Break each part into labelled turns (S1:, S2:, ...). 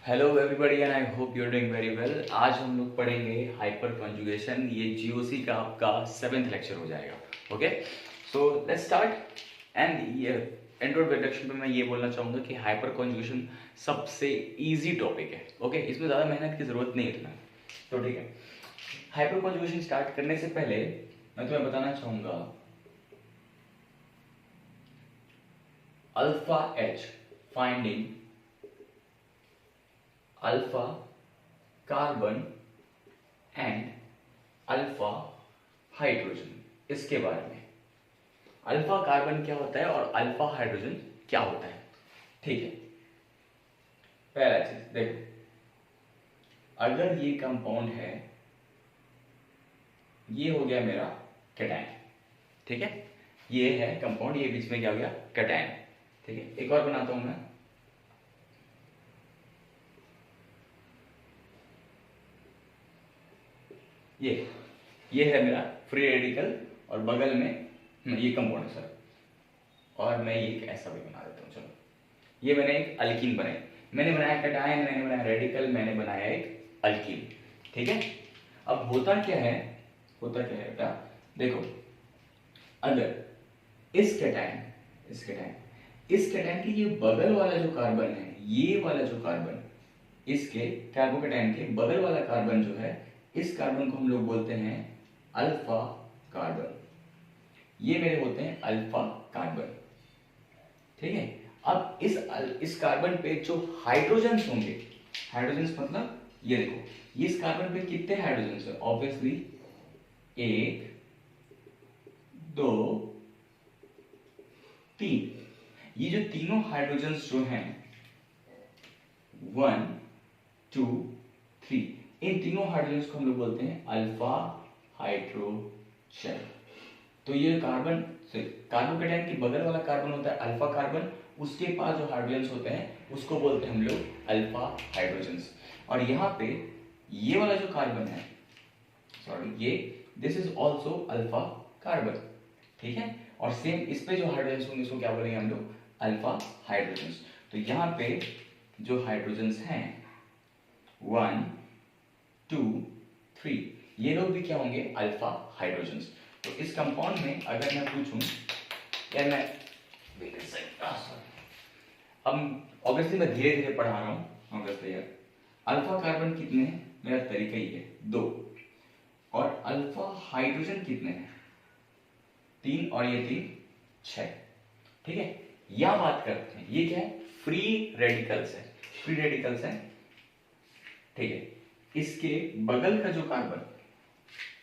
S1: Hello everybody and I hope you are doing very well. आज हम लोग पढ़ेंगे हाइपर कॉन्जुगेशन। ये जीओसी का आपका 7th लेक्चर हो जाएगा। Okay, so let's start. And ये इंट्रोडक्शन पे मैं ये बोलना चाहूँगा कि हाइपर कॉन्जुगेशन सबसे इजी टॉपिक है। ओके, इसमें ज़्यादा मेहनत की ज़रूरत नहीं है, तो ठीक है। हाइपर कॉन्जुगेशन स्टार्ट करने से पहले मैं तुम्हें बताना चाहूँगा alpha H finding alpha carbon and alpha hydrogen, इसके बारे में। अल्फा कार्बन क्या होता है और अल्फा हाइड्रोजन क्या होता है, ठीक है। पहला चीज देखो, अगर ये कंपाउंड है, ये हो गया मेरा कैटायन, ठीक है। ये है कंपाउंड, ये बीच में क्या हो गया, कैटायन, ठीक है। एक और बनाता हूं मैं, ये है मेरा फ्री रेडिकल और बगल में ये कंपाउंड सर, और मैं ये एक ऐसा भी बना देता हूँ। चलो, ये मैंने एक अल्कीन बनाई, मैंने बनाया कैटायन, मैंने बनाया रेडिकल, मैंने बनाया एक अल्कीन, ठीक है। अब होता क्या है बेटा, देखो, अगर इस कैटायन के ये बगल वाला जो कार्बन है, ये वाला जो कार्बन, इसके कार्बोकैटायन के बगल वाला कार्बन जो है, इस कार्बन को हम लोग बोलते हैं अल्फा कार्बन। ये मेरे होते हैं अल्फा कार्बन, ठीक है। अब इस कार्बन पे जो हाइड्रोजन्स होंगे, हाइड्रोजन्स मतलब ये देखो, ये इस कार्बन पे कितने हाइड्रोजन्स है, ऑब्वियसली 1 2 3। ये जो तीनों हाइड्रोजन्स जो हैं 1 2 3, इन तीनों हाइड्रोजन्स को हम लोग बोलते हैं अल्फा हाइड्रोजन। तो ये कार्बोकैटायन के बगल वाला कार्बन होता है अल्फा कार्बन, उसके पास जो हाइड्रोजन्स होते हैं उसको बोलते हैं हम लोग अल्फा हाइड्रोजन्स। और यहाँ पे ये वाला जो कार्बन है, सॉरी, ये this is also alpha carbon, ठीक है। और सेम इस पे जो हाइड्रोजन्स होंगे उसको क्या बोलेंगे हम लोग, अल्फा हाइड्रोजन्स। तो यहाँ पे जो हाइड्रोजन्स हैं 1 2 3, ये लोग भी क्या होंगे, अल्फा हाइड्रोजन्स। तो इस कंपाउंड में अगर मैं पूछूं, यार मैं अब ऑब्वियसली मैं धीरे धीरे पढ़ा रहा हूं, ऑब्वियसली यार। अल्फा कार्बन कितने हैं, मेरा तरीका ही है 2, और अल्फा हाइड्रोजन कितने हैं 3, और ये 3 6, ठीक है। यह बात करते हैं, ये क्या है, फ्री रेडिकल्स है, ठीक है। इसके बगल का जो कार्बन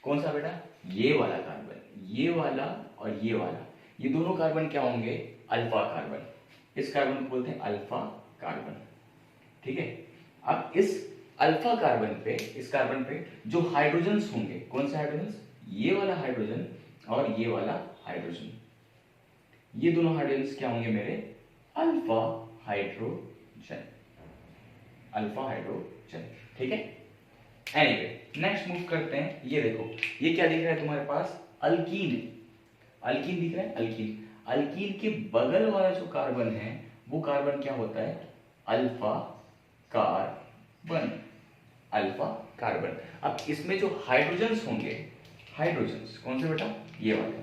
S1: कौन सा बेटा, ये वाला कार्बन, ये वाला और ये वाला, ये दोनों कार्बन क्या होंगे, अल्फा कार्बन। इस कार्बन को बोलते हैं अल्फा कार्बन, ठीक है। अब इस अल्फा कार्बन पे, इस कार्बन पे जो हाइड्रोजन्स होंगे, कौन से हाइड्रोजन्स, ये वाला हाइड्रोजन और ये वाला हाइड्रोजन, ये दोनों हाइड्रोजन्स क्या होंगे मेरे, अल्फा हाइड्रोजन, ठीक है। एनीवे, नेक्स्ट मूव करते हैं। ये देखो, ये क्या दिख रहा है तुम्हारे पास, अल्कीन दिख रहा है, अल्कीन के बगल वाला जो कार्बन है वो कार्बन क्या होता है, अल्फा कार्बन। अब इसमें जो हाइड्रोजन्स होंगे, हाइड्रोजन्स कौन से बेटा, ये वाले,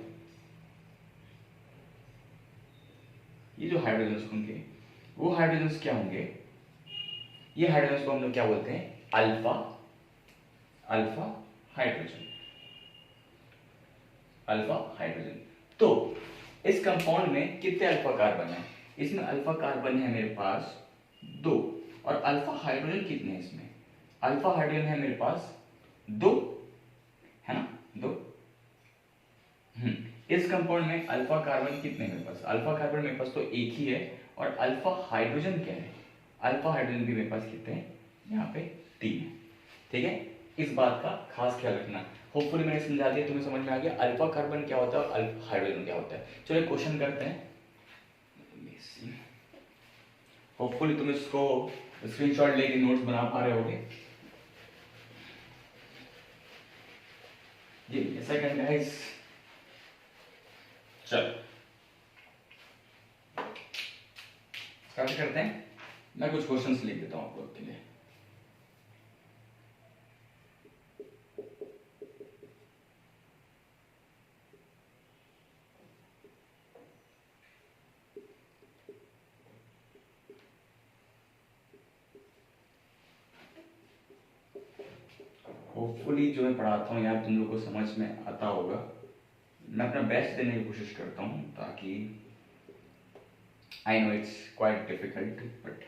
S1: ये जो हाइड्रोजन्स होंगे वो हाइड्रोजन्स क्या होंगे, ये हाइड्रोजन्स को हम लोग क्या बोलते हैं, अल्फा हाइड्रोजन। तो इस कंपाउंड में कितने अल्फा कार्बन है, इसमें अल्फा कार्बन है मेरे पास 2, और अल्फा हाइड्रोजन कितने हैं, इसमें अल्फा हाइड्रोजन है मेरे पास 2, है ना, 2। इस कंपाउंड में अल्फा कार्बन कितने हैं मेरे पास, अल्फा कार्बन मेरे पास तो एक ही है, और अल्फा हाइड्रोजन क्या है, अल्फा हाइड्रोजन भी मेरे पास कितने हैं, यहाँ पे 3 है, ठीक है। इस बात का खास ख्याल रखना। होपफुली मैंने समझा दिया, तुम्हें समझ में आ गया अल्फा कार्बन क्या होता है और अल्फा हाइड्रोजन क्या होता है। चलो एक क्वेश्चन करते हैं, होपफुली तुम इसको स्क्रीनशॉट लेके नोट्स बना पा रहे होगे। ये सेकंड गाइस, चलो स्टार्ट करते हैं। मैं कुछ क्वेश्चंस लिख देता हूँ आप लोग के लिए। होपफुली जो मैं पढ़ाता हूँ यार तुम लोग को समझ में आता होगा। मैं अपना बेस्ट देने की कोशिश करता हूँ ताकि I know it's quite difficult but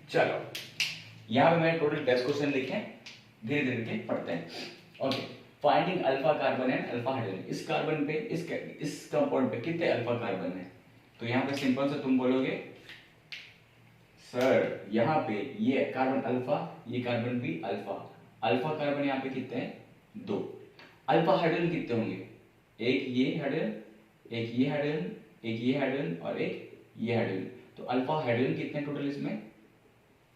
S1: चलो यहाँ पे मैंने टोटल 10 क्वेश्चन लिखे हैं, धीरे धीरे के पढ़ते हैं। Okay, finding alpha carbon and alpha hydrogen. इस कार्बन पे इस कंपाउंड पे कितने अल्फा कार्बन है? तो यहाँ पे सिंपल से तुम बोलोगे सर यहाँ पे ये कार्बन अल्फा, ये कार्बन भी अल्फा। अल्फा कार्बन यहाँ पे कितने हैं? 2। अल्फा हाइड्रोजन कितने होंगे? एक ये हाइड्रोजन, एक ये हाइड्रोजन, एक ये हाइड्रोजन और एक ये हाइड्रोजन। तो अल्फा हाइड्रोजन कितने टोटल इसमें?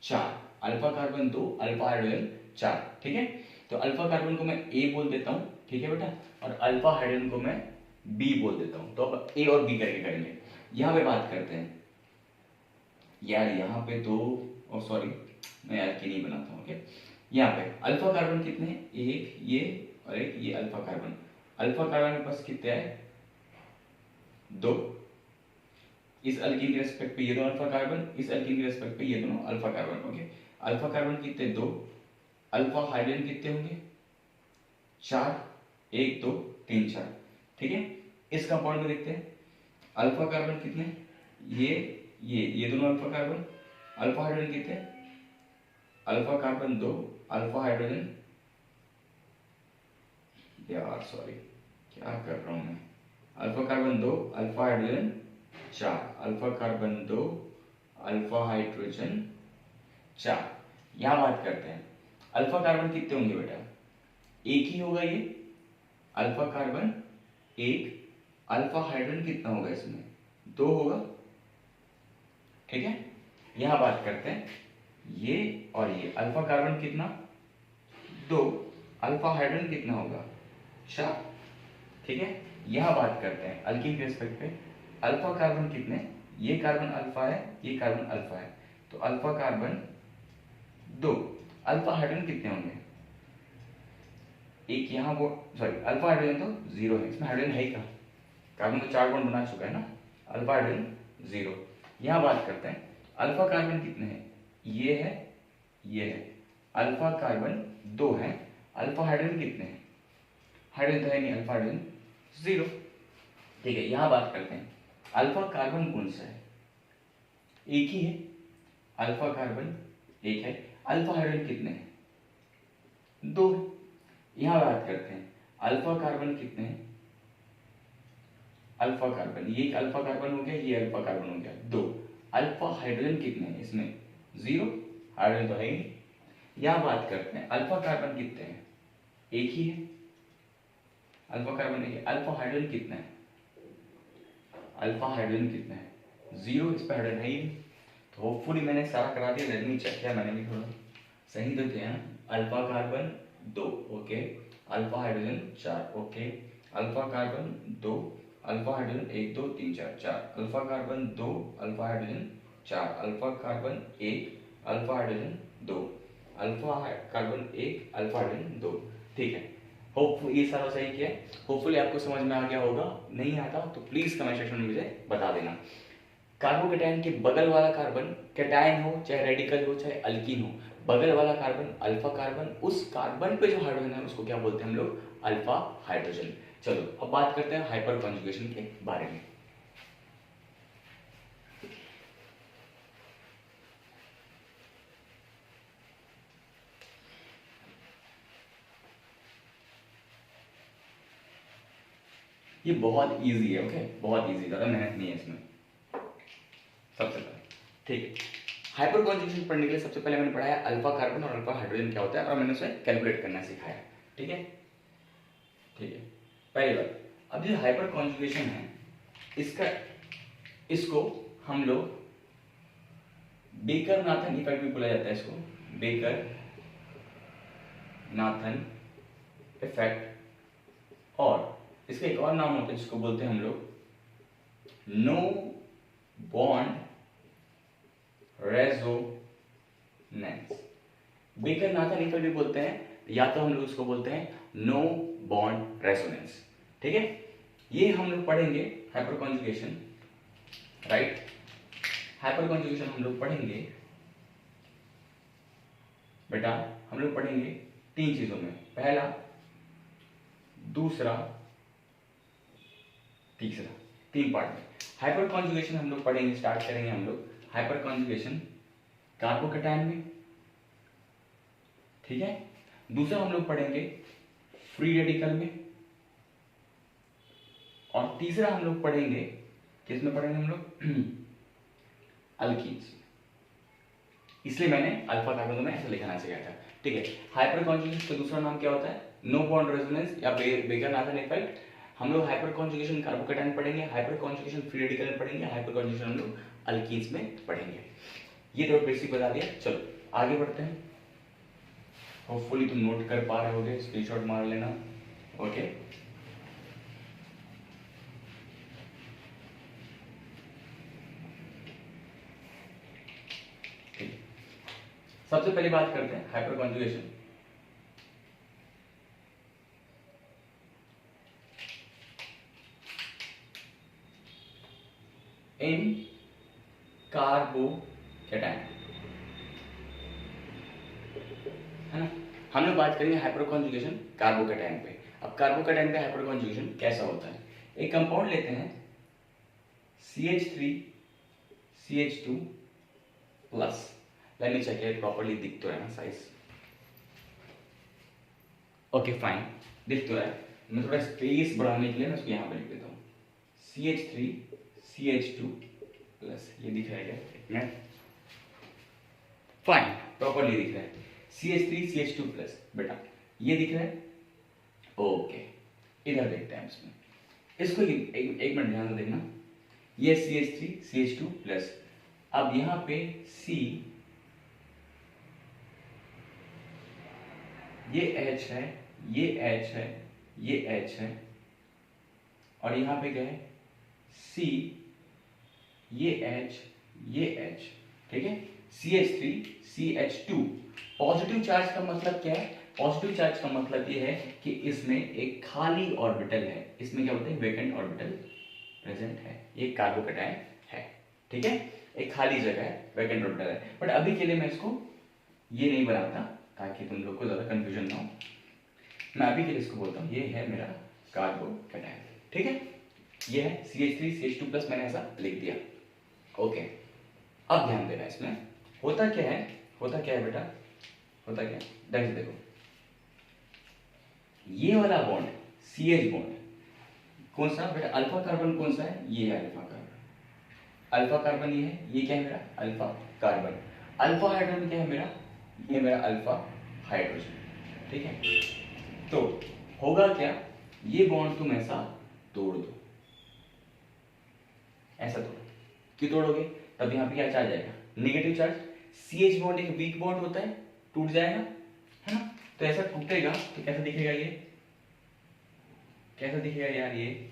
S1: 4। Alpha carbon 2, alpha hydrogen 4। ठीक है, तो अल्फा कार्बन को मैं ए बोल देता हूँ, ठीक है बेटा, और अल्फा हाइड्रोजन को मैं बी बोल देता हूँ। तो अब ए और बी करके करेंगे। यहाँ पे बात करते हैं यार, यहाँ पे तो सॉरी मैं यार की नहीं बनाता हूँ। ओके, यहाँ पे अल्फा कार्बन कितने हैं? एक ये और एक ये अल्फा कार्बन। अल्फा कार्बन के पास कितने आए? 2। इस अल्कीन के रेस्पेक्ट पे ये दोनों अल्फा कार्बन, इस अल्कीन के रेस्पेक्ट पे ये दोनों alpha carbon. Okay, alpha carbon कितने? 2। अल्फा हाइड्रोजन कितने होंगे? 4। 1 2 3 4। ठीक है, इस कंपाउंड में देखते हैं अल्फा कार्बन कितने? ये दोनों अल्फा कार्बन। अल्फा हाइड्रोजन कितने? अल्फा कार्बन 2, अल्फा हाइड्रोजन, यार सॉरी क्या कर रहा हूं मैं, alpha carbon 2, alpha hydrogen 4। Alpha carbon 2, alpha hydrogen 4। यहां बात करते हैं अल्फा कार्बन कितने होंगे बेटा? एक ही होगा ये अल्फा कार्बन 1। अल्फा हाइड्रोजन कितना होगा इसमें? 2 होगा। ठीक है, यहां बात करते हैं ये और ये अल्फा कार्बन कितना? 2। अल्फा हाइड्रोजन कितना होगा? 4। ठीक है, यहां बात करते हैं अल्कीन के रिस्पेक्ट पे अल्फा कार्बन कितने? ये कार्बन अल्फा है, ये कार्बन अल्फा है, तो अल्फा कार्बन 2। अल्फा हाइड्रोजन कितने होंगे? एक यहाँ वो सॉरी अल्फा हाइड्रोजन तो 0 है, इसमें हाइड्रोजन है ही कहाँ? कार्बन तो 4 बॉन्ड बना चुका है ना, अल्फा हाइड्रोजन 0। यहाँ बात करते हैं अल्फा कार्बन कितने हैं? ये है, ये है, अल्फा कार्बन 2 है। अल्फा हाइड्रोजन कितने हैं? हाइड्रोजन तो है नहीं, अल्फा हाइड्रोजन 0। ठीक है, यहाँ बात करते हैं अल्फा कार्बन कौन सा है? एक ही है, अल्फा कार्बन 1 है। अल्फा हाइड्रोजन कितने हैं? 2। यहाँ बात करते हैं अल्फा कार्बन कितने हैं? अल्फा कार्बन, ये अल्फा कार्बन हो गया, ये अल्फा कार्बन हो गया 2। अल्फा हाइड्रोजन कितने हैं इसमें? 0, हाइड्रोजन तो है ही नहीं। यहाँ बात करते हैं अल्फा कार्बन कितने हैं? एक ही है, अल्फा कार्बन एक है। अल्फा हाइड्रोजन कितने हैं? अल्फा हाइड्रोजन कितने हैं? 0, इस पर हाइड्रोजन है ही नहीं। तो होपफुली मैंने सारा करा दिया, लेट मी चेक किया मैंने भी थोड़ा सही तो थे ना। Alpha carbon 2, okay, alpha hydrogen 4, okay, alpha carbon 2, alpha hydrogen 1 2 3 4 4, alpha carbon 2, alpha hydrogen 4, alpha carbon 1, alpha hydrogen 2, alpha carbon 1, alpha hydrogen 2। ठीक है, होप ये सारा सही किया। होपफुली आपको समझ में आ गया होगा। नहीं आता तो प्लीज कमेंट सेक्शन में मुझे बता देना। कार्बोकेटायन के बगल वाला कार्बन कैटायन हो, चाहे रेडिकल हो, चाहे अल्कीन हो, बगल वाला कार्बन अल्फा कार्बन, उस कार्बन पे जो हाइड्रोजन है उसको क्या बोलते हैं हम लोग, अल्फा हाइड्रोजन। चलो अब बात करते हैं हाइपर कॉन्जुगेशन के बारे में। ये बहुत इजी है, ओके, बहुत इजी, ज़्यादा मेहनत नहीं है इसमें। सबसे पहले ठीक है, हाइपर कॉन्जुगेशन पढ़ने के लिए सबसे पहले मैंने पढ़ाया अल्फा कार्बन और अल्फा हाइड्रोजन क्या होता है, और मैंने उसे कैलकुलेट करना सिखाया। ठीक है, ठीक है, पहली बात, अब ये हाइपर कॉन्जुगेशन है, इसको हम लोग बेकर नाथन इफेक्ट भी बोला जाता है, इसको बेकर नाथन इफेक्ट, और इसका एक और नाम होता है जिसको बोलते हैं हम लोग no bond resonance. Baker Nathan effect भी बोलते हैं, या तो हम लोग इसको बोलते हैं नो बॉन्ड रेजोनेंस। ठीक है, ये हम लोग पढ़ेंगे hyper conjugation, right. Hyper conjugation हम लोग पढ़ेंगे बेटा, हम लोग पढ़ेंगे 3 चीजों में, पहला, दूसरा, तीसरा, 3 पार्ट में। हाइपर कॉन्जुगेशन हम लोग पढ़ेंगे, स्टार्ट करेंगे हम लोग हाइपर कॉन्जुगेशन कार्बोकैटायन में। ठीक है, दूसरा हम लोग पढ़ेंगे फ्री रेडिकल में, और तीसरा हम लोग पढ़ेंगे, किसमें पढ़ेंगे हम लोग, अल्कीन्स। इसलिए मैंने अल्फा कार्बन में ऐसा लिखना चाहिए था। ठीक है, हाइपर कॉन्जुगेशन का दूसरा नाम क्या होता है, नो बॉन्ड रेजोनेंस या बेकर नाथन इफेक्ट। हम लोग हाइपर कॉन्जुगेशन कार्बोकैटायन पढ़ेंगे, हाइपर कॉन्जुगेशन फ्री रेडिकल में पढ़ेंगे, हाइपर कॉन्जुगेशन हम लोग अल्कीन्स में पढ़ेंगे। ये तो बेसिक बता दिया, चलो आगे बढ़ते हैं। होपफुली तुम नोट कर पा रहे होगे, स्क्रीनशॉट मार लेना, ओके। सबसे पहले बात करते हैं हाइपर कॉन्जुगेशन। इन कार्बोकैटायन, है ना, हम लोग बात करेंगे हाइपर कॉन्जुगेशन कार्बोकैटायन पे। अब कार्बोकैटायन पे हाइपर कॉन्जुगेशन कैसा होता है, एक कंपाउंड लेते हैं CH3 CH2 plus, let me check it properly, दिख तो है ना साइज, ओके फाइन, दिख तो है। मैं थोड़ा स्पेस बढ़ाने के लिए मैं उसको यहाँ पे लिख देता हूँ CH3 CH2 प्लस, ये दिख रहा है क्या, फाइन, प्रॉपर्ली दिख रहा है CH3 CH2 प्लस, बेटा ये दिख रहा है, ओके। इधर देखते हैं इसमें, इसको एक मिनट ध्यान से देखना, ये CH3 CH2 प्लस, अब यहाँ पे C, ये H है, ये H है, ये H है, और यहाँ पे क्या है C, ये H, ये H, ठीक है, CH3 CH2। पॉजिटिव चार्ज का मतलब क्या है, पॉजिटिव चार्ज का मतलब ये है कि इसमें एक खाली ऑर्बिटल है, इसमें क्या बोलते हैं, वैकेंट ऑर्बिटल प्रेजेंट है, ये कार्बोकैटायन है। ठीक है, एक खाली जगह है, वैकेंट ऑर्बिटल है, बट अभी के लिए मैं इसको ये नहीं बनाता ताकि तुम लोग को ज्यादा कंफ्यूजन ना हो, मैं अभी के लिए इसको बोलता हूँ ये है मेरा कार्बोकैटायन। ठीक है, ये है CH3 CH2 प्लस, मैंने ऐसा लिख दिया, ओके। अब ध्यान देना, इसमें होता क्या है, होता क्या है बेटा, होता क्या है, देखो ये वाला बॉन्ड CH बॉन्ड कौन सा बेटा, अल्फा कार्बन कौन सा है, ये है अल्फा कार्बन, अल्फा कार्बन ये है, ये क्या है मेरा अल्फा कार्बन, अल्फा हाइड्रोजन क्या है मेरा, ये मेरा अल्फा हाइड्रोजन। ठीक है, तो होगा क्या, ये बॉन्ड तुम ऐसा तोड़ दो, ऐसा तोड़ो, क्यों तोड़ोगे, तब यहाँ पे क्या चार्ज आएगा, नेगेटिव चार्ज। CH बॉन्ड एक वीक बॉन्ड होता है, टूट जाएगा, है ना, तो ऐसा टूटेगा तो कैसा दिखेगा, ये कैसा दिखेगा यार, ये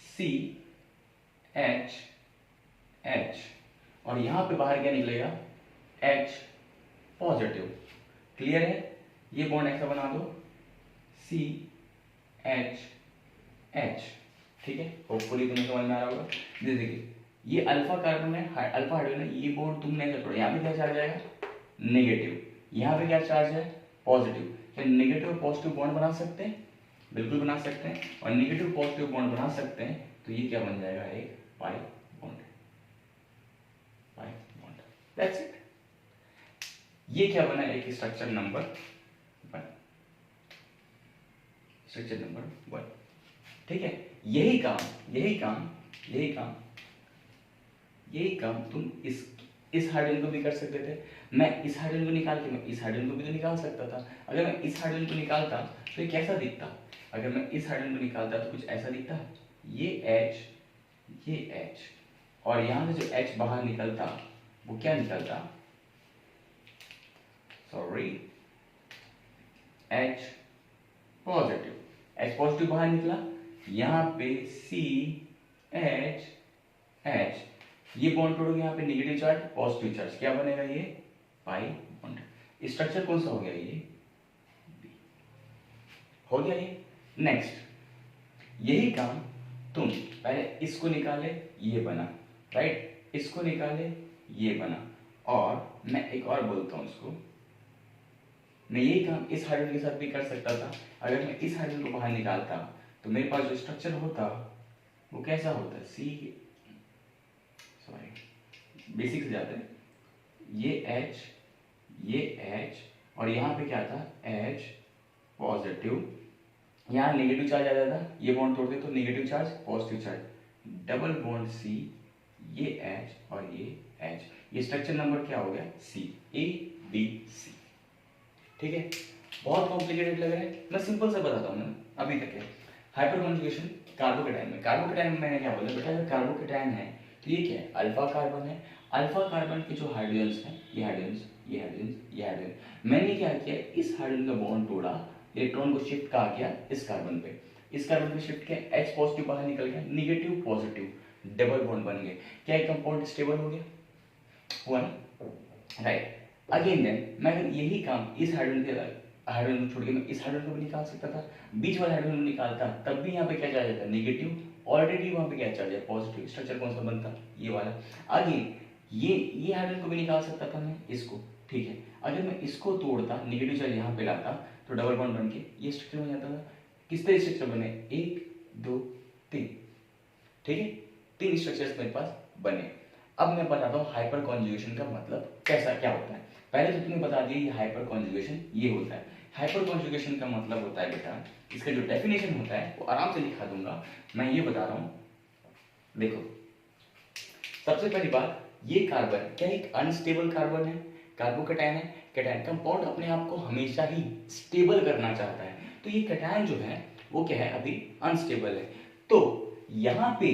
S1: CH H, और यहां पे बाहर क्या निकलेगा, H पॉजिटिव, क्लियर है, ये बॉन्ड ऐसा बना दो CH H। ठीक है, होपफुली तुम्हें समझ में आ रहा होगा। देखिए ये अल्फा कार्बन है, अल्फा हाइड्रोजन है, ये बॉन्ड तुमने ऐसे तोड़ा, यहाँ पे क्या चार्ज आएगा, नेगेटिव, यहाँ पे क्या चार्ज है, पॉजिटिव। क्या नेगेटिव पॉजिटिव बॉन्ड बना सकते हैं, बिल्कुल बना सकते हैं, और नेगेटिव पॉजिटिव बॉन्ड बना सकते हैं, तो ये क्या बन जाएगा, एक pi bond, pi bond, that's it. ये क्या बना, एक स्ट्रक्चर नंबर 1, स्ट्रक्चर नंबर 1, ठीक है। यही काम तुम इस हाइड्रोजन को भी कर सकते थे। मैं इस हाइड्रोजन को निकाल के मैं इस हाइड्रोजन को भी तो निकाल सकता था। अगर मैं इस हाइड्रोजन को निकालता तो ये कैसा दिखता, अगर मैं इस हाइड्रोजन को निकालता तो कुछ ऐसा दिखता, ये H, और यहां से जो H बाहर निकलता वो क्या निकलता, सॉरी, H पॉजिटिव बाहर निकला, यहाँ पे CH, ये बॉन्ड तोड़ोगे, यहाँ पे नेगेटिव चार्ज पॉजिटिव चार्ज, क्या बनेगा, ये पाई बॉन्ड। स्ट्रक्चर कौन सा हो गया, ये B हो गया। ये नेक्स्ट, यही काम तुम पहले इसको निकाले, ये बना, राइट, इसको निकाले, ये बना, और मैं एक और बोलता हूं इसको, मैं यही काम इस हाइड्रोजन के साथ भी कर सकता था। अगर मैं इस हाइड्रोजन को बाहर निकालता तो मेरे पास जो स्ट्रक्चर होता वो कैसा होता, बेसिक से जाते हैं, ये H और यहाँ पे क्या था, H पॉजिटिव, यहाँ नेगेटिव चार्ज आ जाता, ये बॉन्ड तोड़ते तो negative charge positive charge, double bond C, ये H और ये H, ये स्ट्रक्चर नंबर क्या हो गया, C, ABC, ठीक है। बहुत कॉम्प्लिकेटेड लग रहा है, मैं सिंपल से बताता हूँ ना अभी तक है। हाइपर कॉन्जुगेशन कार्बोकेटाइन में मैंने क्या बोला बेटा, अगर कार्बोकेटाइन है तो ये क्या है, अल्फा कार्बन है। अल्फा कार्बन के जो हाइड्रोजन्स हैं, ये हाइड्रोजन, मैंने क्या किया, इस हाइड्रोजन का बॉन्ड तोड़ा, इलेक्ट्रॉन को शिफ्ट कहा गया इस कार्बन पे, इस कार्बन पे शिफ्ट किया, H पॉजिटिव बाहर निकल गया, निगेटिव पॉजिटिव डबल बॉन्ड बन गए, क्या एक कंपाउंड स्टेबल हो गया, हुआ ना, राइट। अगेन देन मैं अगर यही काम इस हाइड्रोजन को छोड़ के मैं इस हाइड्रोजन को भी निकाल सकता था, बीच वाला हाइड्रोजन निकालता, तब भी यहाँ पे क्या चार्ज आता, नेगेटिव, ऑलरेडी वहाँ पे क्या चार्ज है, पॉजिटिव, स्ट्रक्चर कौन सा बनता, ये वाला। अगेन ये हाइड्रोजन को भी निकाल सकता था मैं इसको, ठीक है। अगर मैं इसको तोड़ता, नेगेटिव चार्ज यहाँ पे लाता तो डबल बॉन्ड बन के ये स्ट्रक्चर बन जाता था। किस तरह स्ट्रक्चर बने, 1 2 3, ठीक है, 3 स्ट्रक्चर्स मेरे पास बने। अब मैं बताता हूँ हाइपर कॉन्जुगेशन का मतलब कैसा क्या होता है। पहले तो तुम्हें बता दिया ये हाइपर कॉन्जुगेशन ये होता है। हाइपर कॉन्जुगेशन का मतलब होता है बेटा, इसका जो डेफिनेशन होता है वो आराम से लिखा दूंगा, मैं ये बता रहा हूँ। देखो, सबसे पहली बात, ये कार्बन क्या एक अनस्टेबल कार्बन है, कार्बोकेटाइन है। कैटायन कंपाउंड अपने आप को हमेशा ही स्टेबल करना चाहता है, तो ये कैटायन जो है वो क्या है, अभी अनस्टेबल है। तो यहाँ पे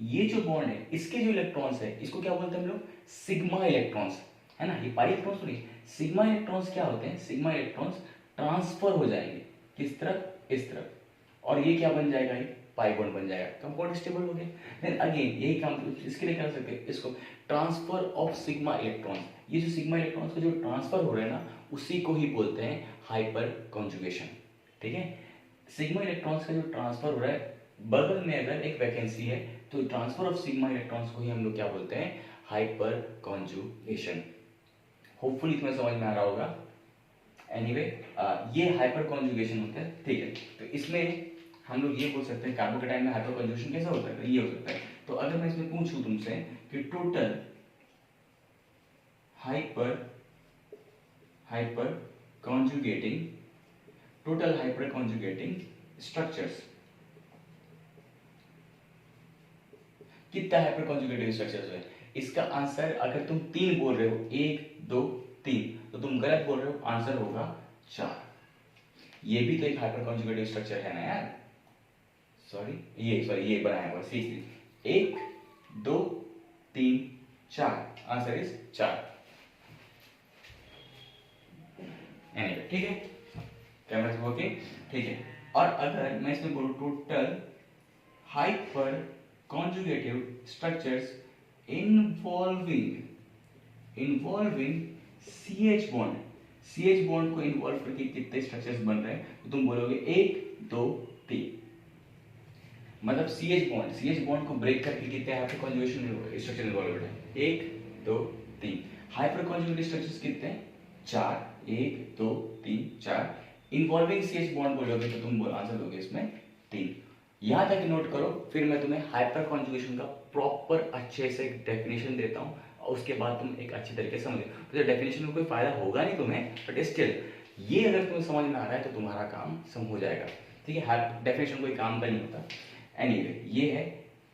S1: ये जो बॉन्ड है, इसके जो इलेक्ट्रॉन्स है, इसको क्या बोलते हैं हम लोग, सिग्मा इलेक्ट्रॉन्स, है ना। ये पाई इलेक्ट्रॉन्स नहीं, सिग्मा इलेक्ट्रॉन्स क्या होते हैं, सिग्मा इलेक्ट्रॉन्स ट्रांसफर हो जाएंगे किस तरफ, इस तरफ, और ये क्या बन जाएगा, ये पाई बॉन्ड बन जाएगा, कंपाउंड स्टेबल हो गया। देन अगेन यही काम इसके लिए कर सकते हैं, इसको ट्रांसफर ऑफ सिग्मा इलेक्ट्रॉन्स, ये जो सिग्मा इलेक्ट्रॉन्स का जो ट्रांसफर हो रहा है ना, उसी को ही बोलते हैं हाइपर कॉन्जुगेशन, ठीक है। सिग्मा इलेक्ट्रॉन्स का जो ट्रांसफर हो रहा है, बगल में अगर एक वैकेंसी है तो ट्रांसफर ऑफ सिग्मा इलेक्ट्रॉन्स को ही हम लोग क्या बोलते हैं, हाइपर कॉन्जुगेशन। होपफुली तुम्हें समझ में आ रहा होगा। एनीवे ये हाइपर कॉन्जुगेशन होता है, ठीक है। तो इसमें हम लोग ये बोल सकते हैं कार्बोकेटाइन में हाइपर कॉन्जुगेशन कैसा होता है, ये हो सकता है। तो अगर मैं इसमें पूछूं तुमसे कि टोटल हाइपर कॉन्जुगेटिंग स्ट्रक्चर्स, कितना हाइपर कॉन्जुगेटिव स्ट्रक्चर्स है, इसका आंसर अगर तुम 3 बोल रहे हो, 1 2 3, तो तुम गलत बोल रहे हो, आंसर होगा 4। ये भी तो एक हाइपर कॉन्जुगेटिव स्ट्रक्चर है ना यार, ये बनाया हुआ C3, 1 2 3 4, आंसर इज 4। ठीक है, कैमरा वर्किंग, ठीक है। और अगर मैं इसमें बोलूं total hyper conjugative structures involving CH bond को इन्वॉल्व करके कितने स्ट्रक्चर्स बन रहे हैं, तो तुम बोलोगे 1 2 3। मतलब CH बॉन्ड को ब्रेक करके कितने हाइपर कॉन्जुगेशन स्ट्रक्चर इन्वॉल्व है? 1 2 3। हाइपर कॉन्जुगेटेड स्ट्रक्चर्स कितने हैं? 4। 1 2 3 4। इन्वॉल्विंग CH बॉन्ड बोलोगे तो तुम आंसर दोगे इसमें 3। यहां तक नोट करो, फिर मैं तुम्हें हाइपर कॉन्जुगेशन का प्रॉपर अच्छे से डेफिनेशन देता हूँ और उसके बाद तुम एक अच्छी तरीके से समझो। तो डेफिनेशन में कोई फायदा होगा नहीं तुम्हें, बट स्टिल ये अगर तुम्हें समझ में आ रहा है तो तुम्हारा काम सम हो जाएगा। ठीक है, हर डेफिनेशन कोई काम का नहीं होता। एनीवे ये है,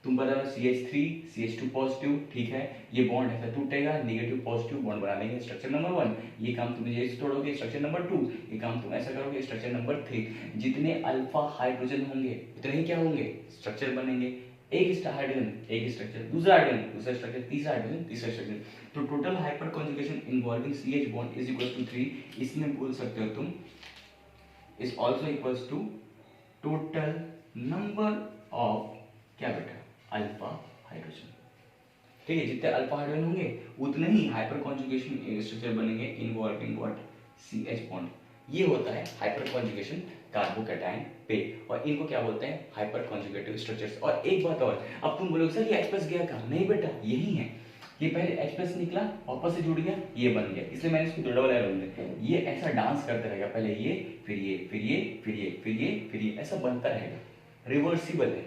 S1: तुम बता दो CH3 CH2 पॉजिटिव, ठीक है, ये बॉन्ड ऐसा टूटेगा, नेगेटिव पॉजिटिव बॉन्ड बना देंगे, स्ट्रक्चर नंबर 1। ये काम तुम जैसे तोड़ोगे, स्ट्रक्चर नंबर 2। ये काम तुम ऐसा करोगे, स्ट्रक्चर नंबर 3। जितने अल्फा हाइड्रोजन होंगे उतने ही क्या होंगे? स्ट्रक्चर बनेंगे। एक हाइड्रोजन एक स्ट्रक्चर, दूसरा हाइड्रोजन दूसरा स्ट्रक्चर, तीसरा हाइड्रोजन तीसरा स्ट्रक्चर। तो total hyperconjugation involving CH bond is equal to 3। इसमें बोल सकते हो तुम is also equals to total number of क्या बेटा? Alpha hydrogen. ठीक है, जितने अल्फा हाइड्रोजन होंगे उतने ही हाइपर कॉन्जुगेशन स्ट्रक्चर बनेंगे इन्वॉल्विंग व्हाट? CH bond. ये होता है हाइपर कॉन्जुगेशन कार्बोकैटायन पे, और इनको क्या बोलते हैं? Hyper conjugative structures. और एक बात और, अब तुम बोलोगे सर ये H+ गया कहाँ? नहीं बेटा, यही है। ये पहले H+ निकला, वापस से जुड़ गया, ये बन गया, इसलिए मैंने इसको डबल एरो दिया। ये ऐसा डांस करता रहेगा, पहले ये फिर ये फिर ये फिर ये फिर ये फिर ये, ऐसा बनता रहेगा, रिवर्सिबल है।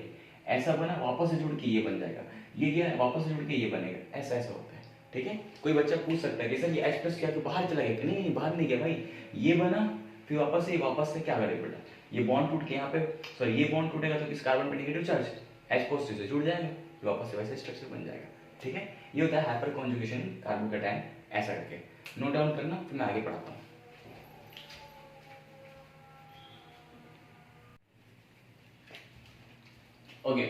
S1: ऐसा बना, वापस से जुड़ के ये बन जाएगा, ये गया, वापस से जुड़ के ये बनेगा, ऐसा ऐसा होता है। ठीक है, कोई बच्चा पूछ सकता है कि सर ये H+ क्या तो बाहर चला गया? नहीं, बाहर नहीं गया भाई, ये बना फिर वापस से क्या करेगा बेटा? ये बॉन्ड टूट के यहाँ पे, सॉरी ये बॉन्ड टूटेगा तो इस कार्बन पे नेगेटिव चार्ज H पॉजिटिव से जुड़ जाएगा, फिर वापस से वैसे स्ट्रक्चर बन जाएगा। ठीक है, ये होता है हाइपर कॉन्जुगेशन कार्बोकैटायन। ऐसा करके नोट डाउन करना, फिर मैं आगे पढ़ाता हूँ। Okay,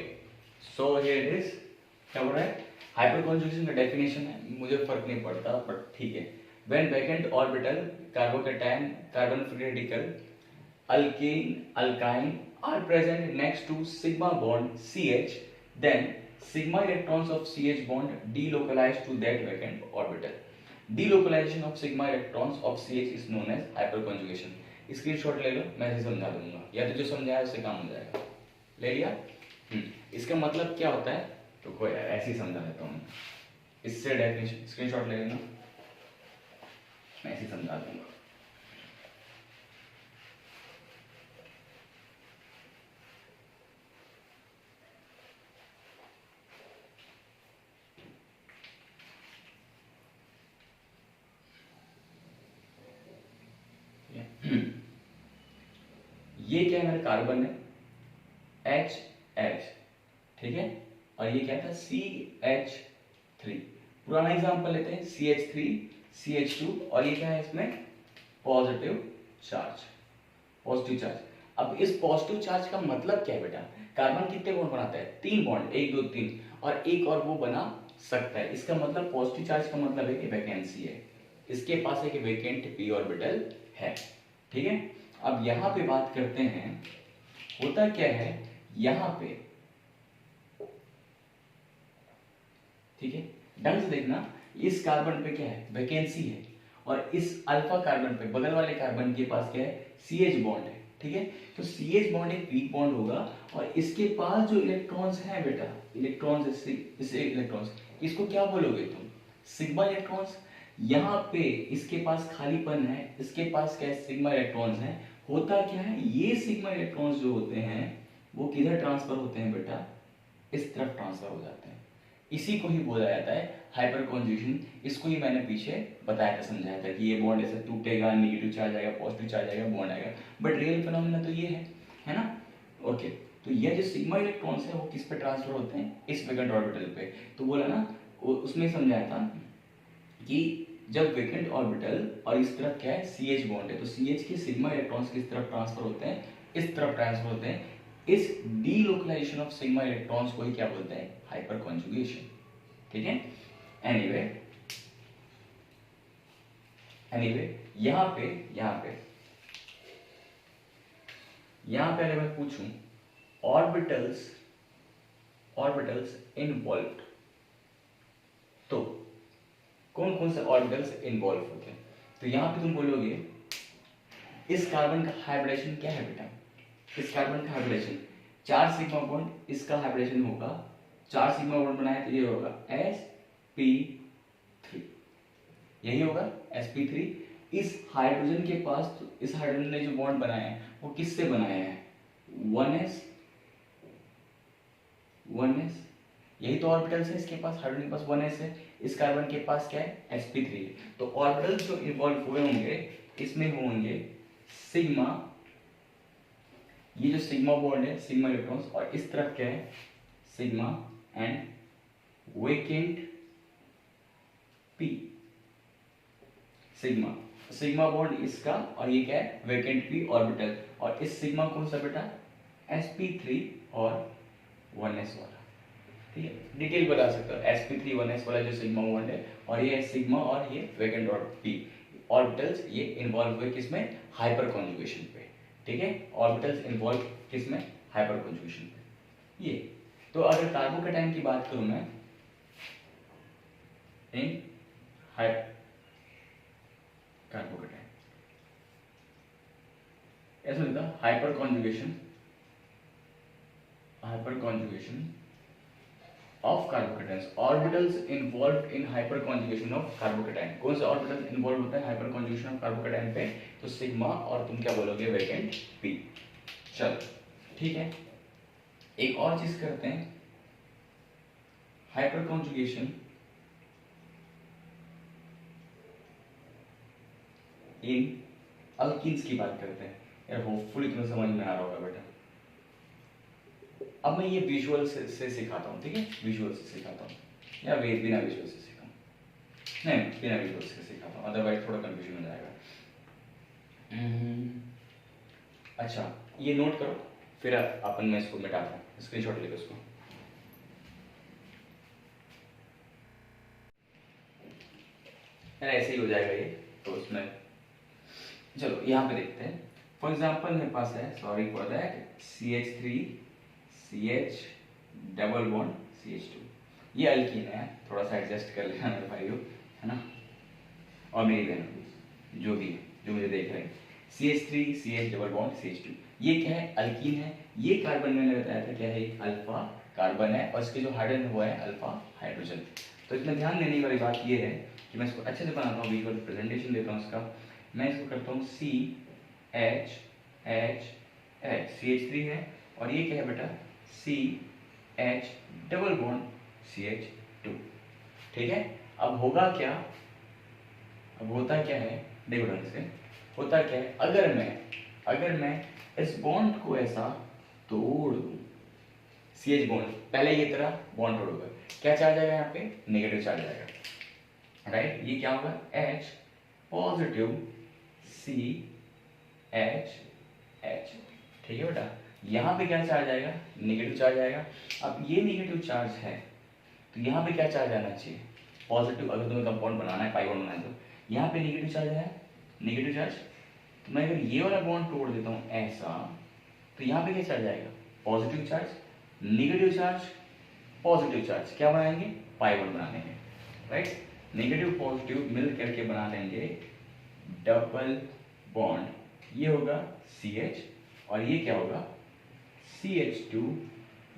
S1: so here it is. क्या बोल रहा है? हाइपर कॉन्जुगेशन का डेफिनेशन है, मुझे फर्क नहीं पड़ता बट ठीक है। When vacant orbital carbocation carbon free radical alkane alkyne are present next to sigma bond CH, then sigma electrons of CH bond delocalize to that vacant orbital. Delocalization of sigma electrons of CH is known as hyperconjugation. Screenshot ले लो, मैं इसे समझा दूंगा, या तो जो समझाया उससे काम हो जाएगा। ले लिया? इसका मतलब क्या होता है तो कोई ऐसे ही समझा देता हूँ, इससे डेफिनेशन स्क्रीनशॉट ले लेना, मैं ऐसे ही समझा दूंगा। ये क्या है? मेरा कार्बन है HH, ठीक है, और ये क्या था? CH3। पुराना एग्जांपल लेते हैं, CH3 CH2, और ये क्या है इसमें? Positive charge, positive charge. अब इस पॉजिटिव चार्ज का मतलब क्या है बेटा? कार्बन कितने बॉन्ड बनाता है? 3 बॉन्ड, 1 2 3, और एक और वो बना सकता है। इसका मतलब पॉजिटिव चार्ज का मतलब है कि वैकेंसी है, इसके पास एक वैकेंट p ऑर्बिटल है। ठीक है, अब यहां पे बात करते हैं, होता क्या है यहां पे, ठीक है, ढंग से देखना, इस कार्बन पे क्या है? वैकेंसी है, और इस अल्फा कार्बन पे, बगल वाले कार्बन के पास क्या है? CH बॉन्ड है। ठीक है, तो CH बॉन्ड एक वीक बॉन्ड होगा, और इसके पास जो इलेक्ट्रॉन्स हैं बेटा, इलेक्ट्रॉन्स, इससे इलेक्ट्रॉन्स, इसको क्या बोलोगे तुम? Sigma electrons. यहाँ पे इसके पास खालीपन है, इसके पास क्या है? सिग्मा इलेक्ट्रॉन्स हैं। होता क्या है, ये सिग्मा इलेक्ट्रॉन्स जो होते हैं वो किधर ट्रांसफर होते हैं बेटा? इस तरफ ट्रांसफर हो जाते हैं। इसी को ही बोला जाता है हाइपर कॉन्जुगेशन। इसको ही मैंने पीछे बताया था, समझाया था कि ये बॉन्ड ऐसे टूटेगा, नेगेटिव चार्ज आएगा, पॉजिटिव चार्ज आएगा, बॉन्ड आएगा, बट रियल फिनोमेना तो ये है ना? ओके, तो ये जो सिग्मा इलेक्ट्रॉन्स है वो किस पे ट्रांसफर होते हैं? इस वैकेंट ऑर्बिटल पे। तो बोला ना, उसमें समझाया था कि जब वैकेंट ऑर्बिटल और इस तरफ क्या है? CH बॉन्ड है, तो CH के सिग्मा इलेक्ट्रॉन्स किस तरफ ट्रांसफर होते हैं? इस तरफ ट्रांसफर होते हैं। इस डीलोकलाइजेशन ऑफ सिग्मा इलेक्ट्रॉन्स को ही क्या बोलते हैं? Hyper conjugation. ठीक है, एनीवे यहां पे अगर मैं पूछूं ऑर्बिटल्स इन्वॉल्व्ड, तो कौन कौन से ऑर्बिटल्स इन्वॉल्व होते हैं? तो यहां पे तुम बोलोगे इस कार्बन का हाइब्रिडेशन क्या है बेटा? इस कार्बन का हाइब्रिडेशन 4 सिग्मा बॉन्ड इसका हाइब्रिडेशन होगा, 4 सिग्मा बॉन्ड बनाया तो ये होगा sp3, यही होगा sp3। इस हाइड्रोजन के पास, इस हाइड्रोजन ने जो बॉन्ड बनाया है वो किससे बनाया है, 1s, यही तो ऑर्बिटल्स है इसके पास, हाइड्रोजन के पास 1s है, इस कार्बन के पास क्या है, sp3 है। तो ऑर्बिटल्स जो इन्वॉल्व हुए होंगे इसमें होंगे सिग्मा, ये जो सिग्मा बॉन्ड है सिग्मा इलेक्ट्रॉन्स, और इस तरफ क्या है sigma and vacant p, sigma bond इसका और ये क्या है वेकेंट p ऑर्बिटल, और इस सिग्मा कौन सा बेटा, sp3 और 1s वाला, ठीक है। डिटेल बता सकते हो, sp3 1s वाला जो सिग्मा बॉन्ड है, और ये सिग्मा और ये वेकेंट और p ऑर्बिटल्स, ये इन्वॉल्व हुए किसमें, हाइपर कॉन्जुगेशन पे, ठीक है। ऑर्बिटल्स इन्वॉल्व किसमें, हाइपर कॉन्जुगेशन पे। ये तो अगर कार्बोकैटायन की बात करूं मैं, इन कार्बोकैटायन ऐसा लिखा, hyper conjugation of carbocations, orbitals involved in hyper conjugation of carbocation. कौन सा ऑर्बिटल इन्वॉल्व होता है हाइपर कॉन्जुगेशन ऑफ कार्बोकैटायन पे, तो सिग्मा और तुम क्या बोलोगे, वेकेंट p। चलो ठीक है, एक और चीज करते हैं, हाइपर कॉन्जुगेशन इन अल्कीन्स की बात करते हैं। यार होपफुली तुम्हें समझ में आ रहा होगा बेटा। अब मैं ये विजुअल से सिखाता हूँ, ठीक है, विजुअल से सिखाता हूँ, या बिना विजुअल से सिखाऊँ, नहीं बिना विजुअल से सिखाता हूँ, अदरवाइज थोड़ा कंफ्यूजन हो जाएगा। अच्छा ये नोट करो, फिर अपन मैं इसको मिटाता हूँ, स्क्रीनशॉट ले लो इसको। ऐसे ही हो जाएगा ये, तो उसमें चलो यहाँ पे देखते हैं। फॉर एग्जाम्पल मेरे पास है, sorry for that, CH3 CH double bond CH2, ये अल्कीन है, थोड़ा सा एडजस्ट कर लेना मेरे भाइयों, है ना, और मेरी बहन जो भी है, जो मुझे देख रहे हैं। CH3 CH double bond CH2, ये क्या है, अल्कीन है। ये कार्बन मैंने बताया था क्या है, एक अल्फा कार्बन है, और इसके जो हाइड्रोजन हुआ है अल्फा हाइड्रोजन। तो इसमें ध्यान देने वाली बात ये है कि मैं इसको अच्छे से बनाता हूँ, विजुअल प्रेजेंटेशन देता हूँ इसका। मैं इसको करता हूँ CH CH3 है, और ये क्या है बेटा, CH डबल बॉन्ड CH2, ठीक है। अब होगा क्या, अब होता क्या है, देखो ढंग से, होता क्या है, अगर मैं इस बॉन्ड को ऐसा तोड़ दूं, CH बॉन्ड, पहले ये तरह बॉन्ड तोड़ूंगा, क्या चार्ज आएगा यहाँ पे, नेगेटिव चार्ज आएगा, राइट। ये क्या होगा, H पॉजिटिव CH, ठीक है बेटा। यहाँ पे क्या चार्ज आएगा, नेगेटिव चार्ज आएगा। अब ये नेगेटिव चार्ज है, तो यहाँ पे क्या चार्ज आना चाहिए, पॉजिटिव। अगर तुम्हें कंपाउंड बनाना है, पाई बॉन्ड बनाना है, तो यहाँ पे नेगेटिव चार्ज है, नेगेटिव चार्ज। तो मैं अगर ये वाला बॉन्ड तोड़ देता हूँ ऐसा, तो यहाँ पे क्या चार्ज आएगा, positive charge, negative charge, positive charge, क्या बनाएंगे, पाई बॉन्ड बना लेंगे, राइट। नेगेटिव पॉजिटिव मिल करके बना लेंगे डबल बॉन्ड, ये होगा CH, और ये क्या होगा, CH2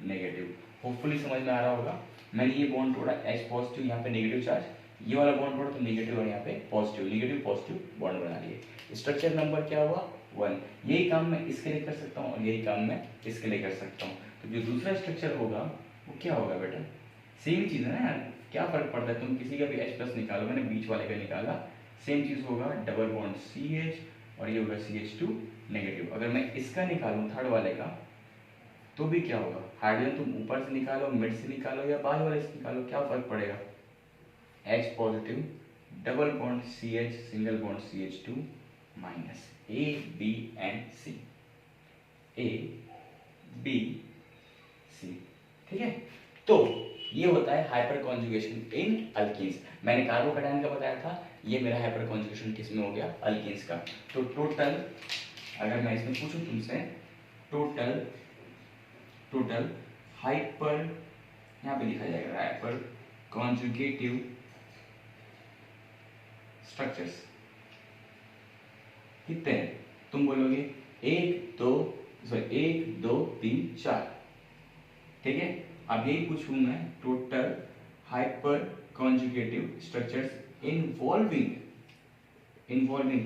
S1: नेगेटिव। होपफुली समझ में आ रहा होगा। मैंने ये बॉन्ड तोड़ा, H पॉजिटिव, यहाँ पे नेगेटिव चार्ज, ये वाला बॉन्ड तोड़ा तो नेगेटिव, और यहाँ पे पॉजिटिव, नेगेटिव पॉजिटिव बॉन्ड बना लिए। स्ट्रक्चर नंबर क्या हुआ, 1। यही काम मैं इसके लिए कर सकता हूँ, और यही काम मैं इसके लिए कर सकता हूँ। तो जो दूसरा स्ट्रक्चर होगा वो क्या होगा बेटा, सेम चीज़ है ना यार, क्या फर्क पड़ता है, तुम किसी का भी H+ निकालो, मैंने बीच वाले का निकाला, सेम चीज़ होगा, डबल बॉन्ड CH, और ये होगा CH2 नेगेटिव। अगर मैं इसका निकालूं थर्ड वाले का, तो भी क्या होगा, हाइड्रोजन तुम ऊपर से निकालो, मिड से निकालो, या बाहर वाले से निकालो, क्या फर्क पड़ेगा, H positive double bond CH single bond CH2 minus A B and C, A B C, ठीक है। तो ये होता है हाइपर कॉन्जुगेशन इन अल्कीन्स। मैंने कार्बोकैटायन का बताया था, ये मेरा हाइपर कॉन्जुगेशन किस में हो गया, अल्कीन्स का। तो टोटल, अगर मैं इसमें पूछूं तुमसे, टोटल हाइपर, यहाँ पे लिखा जाएगा हाइपर कॉन्जुगेटिव स्ट्रक्चर्स कितने हैं, तुम बोलोगे 1 2 3 4, ठीक है, अब यही पूछूं मैं, total hyper conjugative structures involving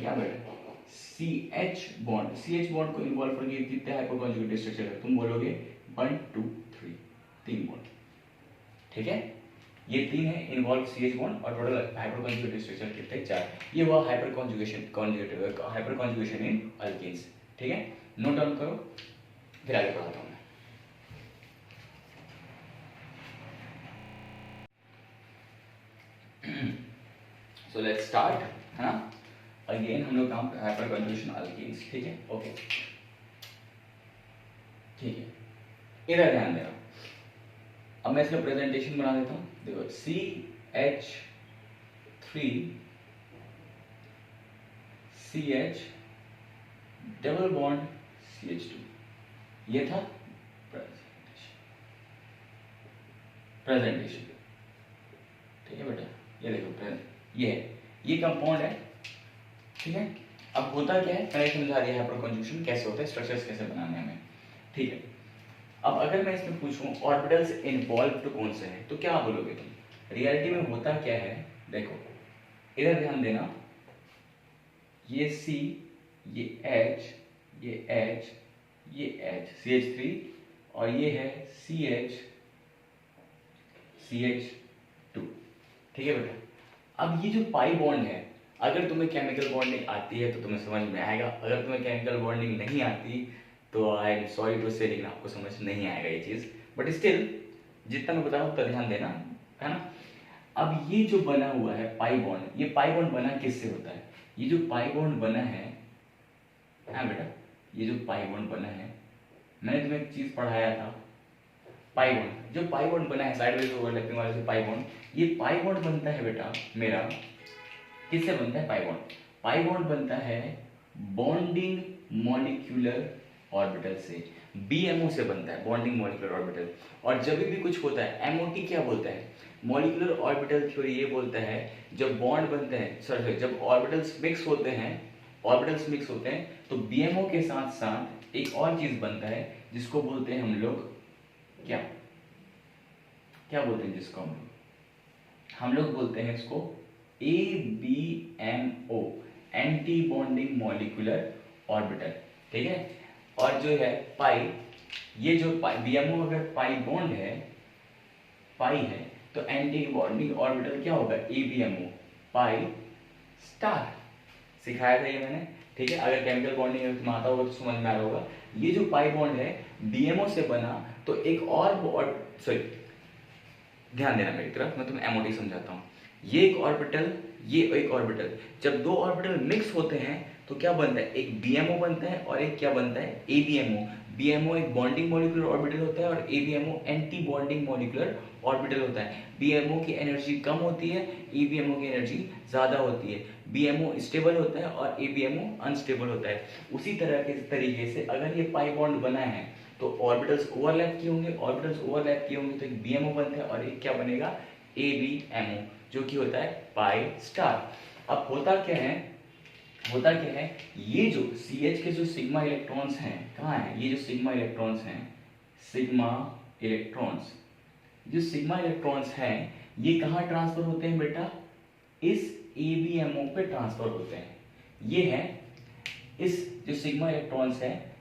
S1: क्या बेटा, CH बॉन्ड, CH बॉन्ड को इन्वॉल्व करके कितने हाइपर कॉन्जुगेटिव स्ट्रक्चर है, तुम बोलोगे 1 2 3, 3 बॉन्ड। ठीक है, ये 3 है इन्वॉल्व CH बॉन्ड, और टोटल हाइपर कॉन्जुगेटिव स्ट्रक्चर कितने, 4। ये हुआ हाइपर कॉन्जुगेशन इन अल्केन्स। ठीक है, नोट डाउन करो, फिर आगे पढ़ाता हूँ मैं। सो लेट्स स्टार्ट, है ना। अगेन हम लोग काम हाइपर कॉन्जुगेशन अल्केन्स। ठीक है, ओके, ठीक है, इधर ध्यान देना। अब मैं इसका प्रेजेंटेशन बना देता हूँ, देखो CH डबल बॉन्ड CH2, ये था प्रेजेंटेशन। ठीक है बेटा, ये देखो ये कंपाउंड है। ठीक है, अब होता क्या है, मैंने समझा दिया हाइपर कॉन्जुगेशन कैसे होता है, स्ट्रक्चर्स कैसे बनाने हमें। ठीक है, अब अगर मैं इसमें पूछूं ऑर्बिटल्स इन्वॉल्व तो कौन से हैं, तो क्या बोलोगे तुम, रियलिटी में होता क्या है। देखो इधर ध्यान देना, ये C, ये H, ये H, ये H, CH3, और ये है CH2। ठीक है बेटा, अब ये जो पाई बॉन्ड है, अगर तुम्हें केमिकल बॉन्डिंग आती है तो तुम्हें समझ में आएगा, अगर तुम्हें केमिकल बॉन्डिंग नहीं आती तो आई एम सॉरी टू से, लेकिन आपको समझ नहीं आएगा ये चीज, बट स्टिल जितना मैं बता रहा हूँ उतना ध्यान देना, है ना। अब ये जो बना हुआ है पाई बॉन्ड, ये पाई बॉन्ड बना किससे होता है, ये जो पाई बॉन्ड बना है, हाँ बेटा, ये जो पाई बॉन्ड बना है, मैंने तुम्हें एक चीज पढ़ाया था, पाई बॉन्ड, जो पाई बॉन्ड बना है साइडवेज ओवरलैपिंग वाले से पाई बॉन्ड, ये पाई बॉन्ड बनता है बेटा मेरा, किससे बनता है पाई बॉन्ड, पाई बॉन्ड बनता है बॉन्डिंग मॉलिक्यूलर ऑर्बिटल से, BMO से बनता है, बॉन्डिंग मॉलिक्यूलर ऑर्बिटल। और जब भी कुछ होता है, MOT क्या बोलता है, मॉलिक्यूलर ऑर्बिटल थ्योरी ये बोलता है जब बॉन्ड बनते हैं, सॉरी जब ऑर्बिटल्स मिक्स होते हैं, तो BMO के साथ साथ एक और चीज बनता है जिसको बोलते हैं हम लोग, क्या क्या बोलते हैं जिसको हम लोग बोलते हैं इसको ABMO, anti bonding molecular orbital. ठीक है, और जो है पाई, ये जो पाई BMO अगर पाई बॉन्ड है, पाई है, तो एंटी बॉन्डिंग ऑर्बिटल क्या होगा, ABMO पाई स्टार। सिखाया था ये मैंने। ठीक है, अगर केमिकल बॉन्डिंग में आता होगा तो समझ में आ रहा होगा। ये जो पाई बॉन्ड है BMO से बना, तो एक और सॉरी ध्यान देना मेरी तरफ, मैं तुम्हें MOT समझाता हूँ। ये एक ऑर्बिटल, ये एक ऑर्बिटल, जब दो ऑर्बिटल मिक्स होते हैं तो क्या बनता है, एक BMO बनता है और एक क्या बनता है, ABMO। BMO एक बॉन्डिंग मॉलिक्यूलर ऑर्बिटल होता है और ABMO anti bonding molecular orbital होता है। BMO की एनर्जी कम होती है, ABMO की एनर्जी ज्यादा होती है। BMO स्टेबल होता है और ABMO अनस्टेबल होता है। उसी तरह के तरीके से अगर ये पाई बॉन्ड बना है तो ऑर्बिटल्स ओवरलैप किए होंगे, तो एक BMO बनता है और एक क्या बनेगा, ABMO, जो कि होता है पाई स्टार। अब होता क्या है, ये जो CH के जो सिग्मा इलेक्ट्रॉन्स हैं, कहाँ हैं, ये जो सिग्मा इलेक्ट्रॉन्स हैं, जो सिग्मा इलेक्ट्रॉन्स हैं, ये कहाँ ट्रांसफर होते हैं बेटा, इस ABMO पे ट्रांसफर होते हैं। ये है इस जो सिग्मा इलेक्ट्रॉन्स हैं,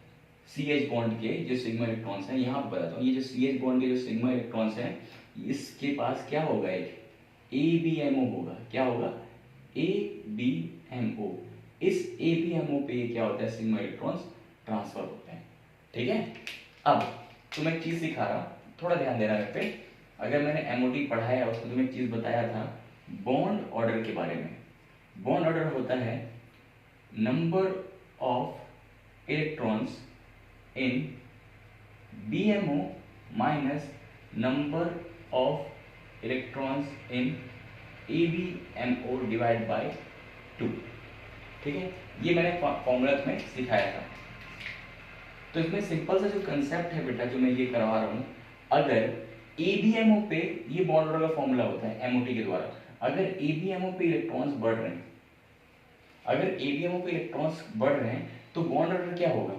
S1: CH बॉन्ड के जो सिग्मा इलेक्ट्रॉन्स हैं, यहाँ पर बताता हूँ, ये जो CH बॉन्ड के जो सिग्मा इलेक्ट्रॉन्स हैं, इसके पास क्या होगा, एक ABMO होगा। क्या होगा, ABMO। इस ABMO पे क्या होता है, सिग्मा इलेक्ट्रॉन्स ट्रांसफर होते हैं। ठीक है, अब तुम्हें एक चीज सिखा रहा, थोड़ा ध्यान देना मेरे पे। अगर मैंने MOT पढ़ाया उसमें तुम्हें एक चीज बताया था बॉन्ड ऑर्डर के बारे में। बॉन्ड ऑर्डर होता है number of electrons in BMO minus number of electrons in ABMO divide by 2। ठीक है, ये मैंने फॉर्मूला में सिखाया था। तो इसमें सिंपल सा जो कंसेप्ट है बेटा, जो मैं ये करवा रहा हूं, अगर ABMO पे, ये बॉन्ड ऑर्डर का फॉर्मूला होता है MOT के द्वारा, अगर ABMO पे इलेक्ट्रॉन्स बढ़ रहे हैं, तो बॉन्ड ऑर्डर क्या होगा,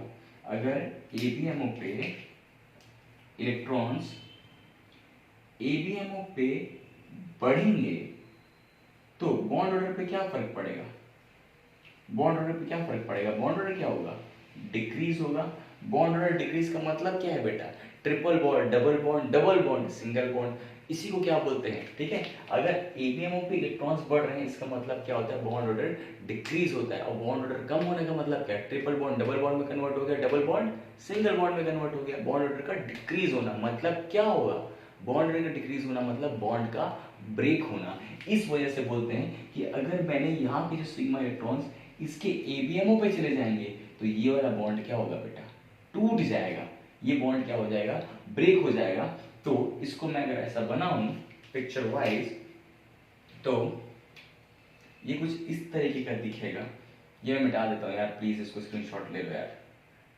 S1: अगर ABMO पे इलेक्ट्रॉन्स एबीएमओ पे बढ़ेंगे तो बॉन्ड ऑर्डर पे क्या फर्क पड़ेगा? बॉन्ड ऑर्डर पे क्या फर्क पड़ेगा? बॉन्ड ऑर्डर क्या होगा? डिक्रीज होगा। बॉन्ड ऑर्डर डिक्रीज का मतलब क्या है बेटा? Triple bond, double bond, single bond, इसी को क्या बोलते हैं? ठीक है, अगर एबीएमओ पे इलेक्ट्रॉन्स बढ़ रहे हैं इसका मतलब क्या होता है? बॉन्ड ऑर्डर डिक्रीज होता है। और बॉन्ड ऑर्डर कम होने का मतलब क्या है? ट्रिपल बॉन्ड डबल बॉन्ड में कन्वर्ट हो गया, डबल बॉन्ड सिंगल बॉन्ड में कन्वर्ट हो गया। बॉन्ड ऑर्डर का डिक्रीज होना मतलब क्या होगा? बॉन्ड ऑर्डर का डिक्रीज होना मतलब बॉन्ड का ब्रेक होना। इस वजह से बोलते हैं कि अगर मैंने यहाँ पे जो सिग्मा इलेक्ट्रॉन्स इसके एबीएमओ पे चले जाएंगे तो ये वाला बॉन्ड क्या होगा बेटा? टूट जाएगा। ये बॉन्ड क्या हो जाएगा? ब्रेक हो जाएगा। तो इसको मैं अगर ऐसा बनाऊं पिक्चर वाइज तो ये कुछ इस तरीके का दिखेगा। ये मैं मिटा देता हूँ यार, प्लीज इसको स्क्रीनशॉट ले लो यार।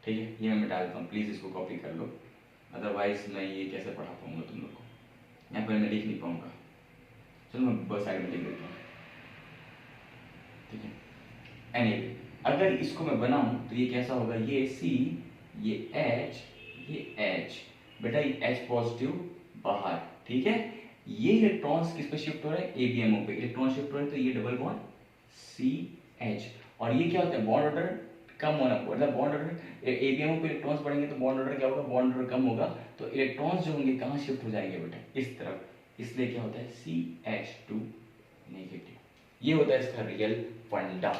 S1: ठीक है, ये मैं मिटा देता हूँ, प्लीज इसको कॉपी कर लो, अदरवाइज मैं ये कैसे पढ़ा पाऊंगा तुम लोग को? यहाँ पर मैं लिख नहीं पाऊंगा। चलो मैं बस साइड में लिख देता हूँ। ठीक है, एनीवे अगर इसको मैं बनाऊं तो ये कैसा होगा? ये C, ये H, ये H। बेटा ये H पॉजिटिव बाहर, ठीक है। ये इलेक्ट्रॉन्स किस पे शिफ्ट हो रहे हैं? एबीएमओ पे इलेक्ट्रॉन शिफ्ट हो रहे हैं, तो ये डबल बॉन्ड CH। और ये क्या होता है? बॉन्ड ऑर्डर कम होना, मतलब बॉन्ड ऑर्डर एबीएमओ पे इलेक्ट्रॉन्स बढ़ेंगे तो बॉन्ड ऑर्डर क्या होगा? बॉन्ड ऑर्डर कम होगा तो इलेक्ट्रॉन्स जो होंगे कहाँ शिफ्ट हो जाएंगे बेटा? इस तरफ। इसलिए क्या होता है? CH2 negative. ये होता है इसका रियल फंडा।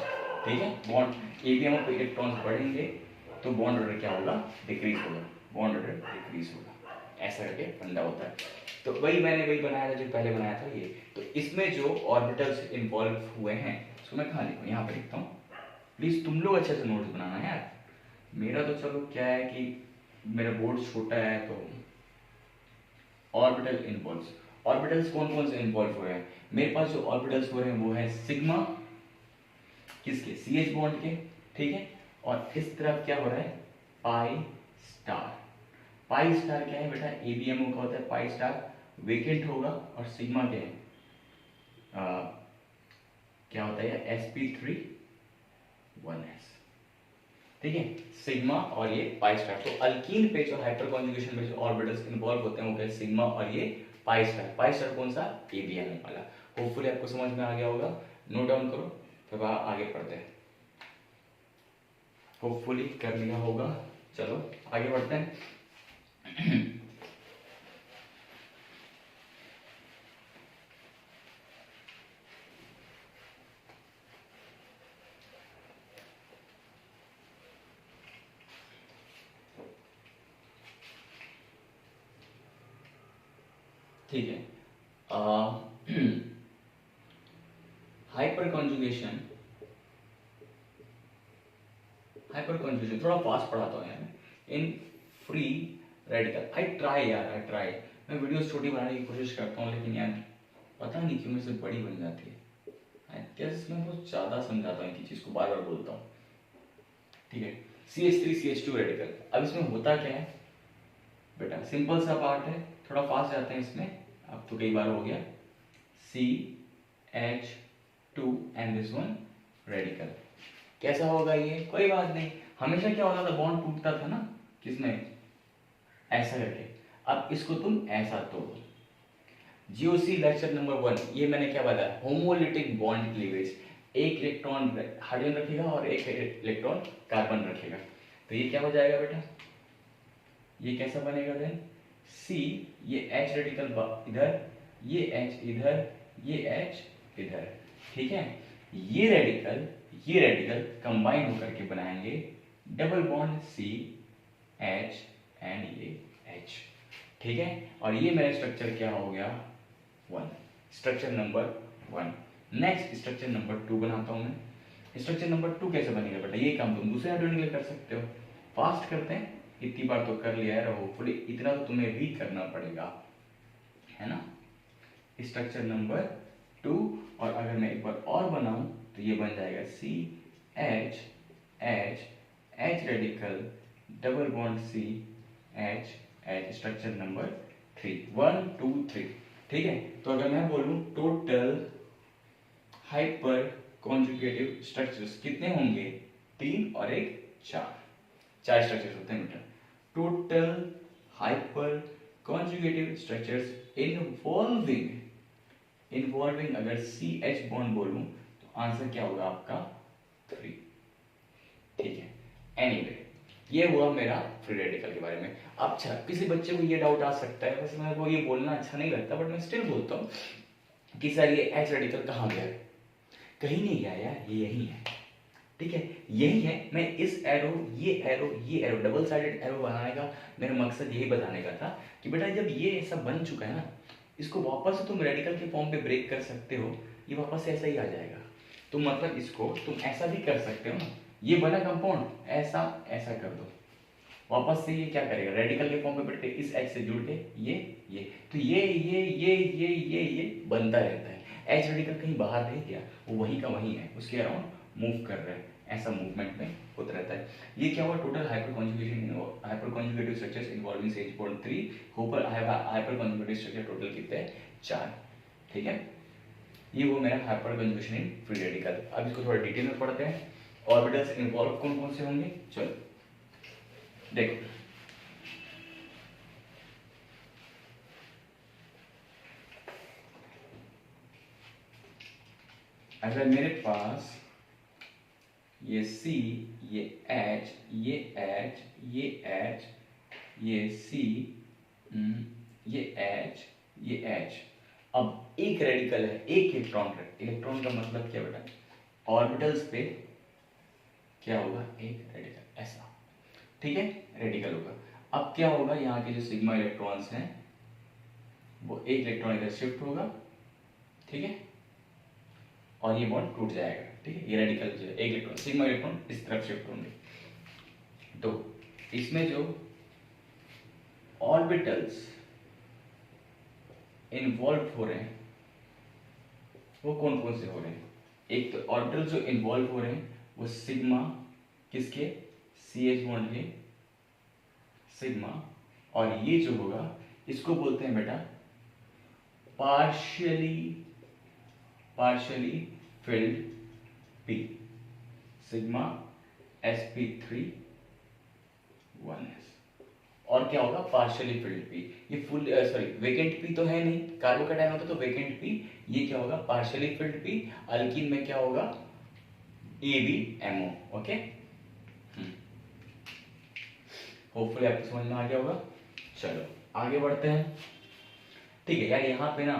S1: ठीक है, बॉन्ड एबीएमओ पे इलेक्ट्रॉन्स बढ़ेंगे तो बॉन्ड ऑर्डर क्या होगा? डिक्रीज होगा। बॉन्ड ऑर्डर डिक्रीज होगा, ऐसा करके फंडा होता है। तो वही बनाया था जो पहले बनाया था ये। तो इसमें जो ऑर्बिटल्स इन्वॉल्व हुए हैं उसको मैं कहाँ लिखूँ? यहाँ पे लिखता हूँ। प्लीज तुम लोग अच्छे से नोट्स बनाना है यार। मेरा तो चलो क्या है कि मेरा बोर्ड छोटा है तो ऑर्बिटल इन्वॉल्व्स, ऑर्बिटल्स कौन कौन से इन्वॉल्व हुए हैं? मेरे पास जो ऑर्बिटल्स हो रहे हैं वो है सिग्मा, किसके? CH बॉन्ड के, ठीक है। और इस तरफ क्या हो रहा है? Pi star. पाई स्टार क्या है बेटा? एबीएमओ का होता है पाई स्टार, वेकेंट होगा। और सिग्मा क्या है? क्या होता है? sp3 1s। ठीक है, सिग्मा और ये पाई स्टार। तो अल्कीन पे जो हाइपर कॉन्जुगेशन में जो ऑर्बिटल्स इन्वॉल्व होते हैं वो क्या है? सिग्मा और ये पाई स्टार। पाई स्टार कौन सा? एबीएमओ वाला। होपफुली आपको समझ में आ गया होगा। नोट डाउन करो, फिर आगे पढ़ते हैं। होपफुली कर लिया होगा। चलो आगे बढ़ते हैं। ठीक है, हाइपर कॉन्जुगेशन, हाइपर कॉन्जुगेशन थोड़ा फास्ट पढ़ाता हूँ यार in free radical. I try यार, आई ट्राई। मैं वीडियोस छोटी बनाने की कोशिश करता हूँ लेकिन यार पता नहीं क्यों मेरे से बड़ी बन जाती है। आई गेस मैं बहुत ज़्यादा समझाता हूँ इनकी चीज़ को, बार बार बोलता हूँ। ठीक है, CH3 CH2 रेडिकल। अब इसमें होता क्या है बेटा? सिंपल सा पार्ट है, थोड़ा फास्ट जाते हैं इसमें। अब तो कई बार हो गया। CH2 and this one radical. कैसा होगा ये? कोई बात नहीं, हमेशा क्या होता था? बॉन्ड टूटता था ना, किसमें? ऐसा करके। अब इसको तुम ऐसा तोड़ो। जीओसी लेक्चर नंबर 1, ये मैंने क्या बताया? Homolytic bond cleavage. एक इलेक्ट्रॉन हाइड्रोजन रखेगा और एक इलेक्ट्रॉन कार्बन रखेगा, तो ये क्या हो जाएगा बेटा? ये कैसा बनेगा देन? C, ये H रेडिकल इधर, ये H इधर, ये H इधर, ठीक है। ये रेडिकल कंबाइन होकर के बनाएंगे double bond C H and ये H, ठीक है। और ये मेरा स्ट्रक्चर क्या हो गया? 1, structure number 1। Next structure number 2 बनाता हूं मैं। स्ट्रक्चर नंबर 2 कैसे बनेगा बेटा? ये काम तुम दूसरे हाइड्रोजन के लिए कर सकते हो। फास्ट करते हैं, इतनी बार तो कर लिया है, होपफुली इतना तो तुम्हें भी करना पड़ेगा, है ना। Structure number 2। और अगर मैं एक बार और बनाऊं तो ये बन जाएगा C H H H radical double bond C H H, structure number 3, 1 2 3, ठीक है। तो अगर मैं बोलूं टोटल हाइपर कॉन्जुगेटिव स्ट्रक्चर्स कितने होंगे? 3 और एक 4 स्ट्रक्चर्स होते हैं बेटा। Total hyper conjugative structures involving अगर CH बॉन्ड बोलूं तो आंसर क्या होगा आपका 3। ठीक है, एनीवे ये हुआ मेरा फ्री रेडिकल के बारे में। अब अच्छा, किसी बच्चे को ये डाउट आ सकता है, वैसे मेरे को ये बोलना अच्छा नहीं लगता बट मैं स्टिल बोलता हूँ कि सर ये H रेडिकल कहाँ गया? कहीं नहीं गया यार, ये यही है। ठीक है, यही है। मैं इस एरो ये एरो डबल साइडेड एरो बनाने का मेरा मकसद यही बताने का था कि बेटा जब ये ऐसा बन चुका है ना, इसको वापस से तुम रेडिकल के फॉर्म पे ब्रेक कर सकते हो, ये वापस से ऐसा ही आ जाएगा। तो मतलब इसको तुम ऐसा भी कर सकते हो ना, ये बना कंपाउंड, ऐसा ऐसा कर दो, वापस से ये क्या करेगा, रेडिकल के फॉर्म पे बैठ के इस H से जुड़ के ये तो ये बनता रहता है। H रेडिकल कहीं बाहर नहीं गया, वो वहीं का वहीं है, उसके अराउंड मूव कर रहा है, ऐसा मूवमेंट में होता रहता है। ये क्या हुआ, total hyper conjugative structures involving CH bond 3, hyper conjugative structure total कितने हैं, 4। ठीक है, ये वो मेरा hyper conjugation in free radical. अब इसको थोड़ा डिटेल में पढ़ते हैं। ऑर्बिटल्स इन्वॉल्व कौन कौन से होंगे, चलो देखो। अगर मेरे पास ये C, ये H, ये H, ये H, ये C, ये H, ये H, अब एक रेडिकल है, एक इलेक्ट्रॉन का मतलब क्या बेटा, ऑर्बिटल्स पे क्या होगा, एक रेडिकल, ऐसा। ठीक है, रेडिकल होगा। अब क्या होगा, यहाँ के जो सिग्मा इलेक्ट्रॉन्स हैं वो एक इलेक्ट्रॉन इधर शिफ्ट होगा, ठीक है, और ये बॉन्ड टूट जाएगा। ठीक है, ये रेडिकल जो है एक इलेक्ट्रॉन, सिग्मा इलेक्ट्रॉन इस तरफ शिफ्ट होंगे। तो इसमें जो ऑर्बिटल्स इन्वॉल्व हो रहे हैं वो कौन कौन से हो रहे हैं, एक तो ऑर्बिटल जो इन्वॉल्व हो रहे हैं वो सिग्मा, किसके, CH बॉन्ड के सिग्मा, और ये जो होगा इसको बोलते हैं बेटा partially field P, sigma sp3 1s। और क्या होगा, पार्शियली फिल्ड P, ये फुल वेकेंट P तो है नहीं, कार्बोकैटायन होता तो वेकेंट P, ये क्या होगा, पार्शियली फिल्ड P। अल्कीन में क्या होगा, ABMO। ओके, होपफुली आपको समझ में आ गया होगा। चलो आगे बढ़ते हैं। ठीक है यार, यहाँ पे ना,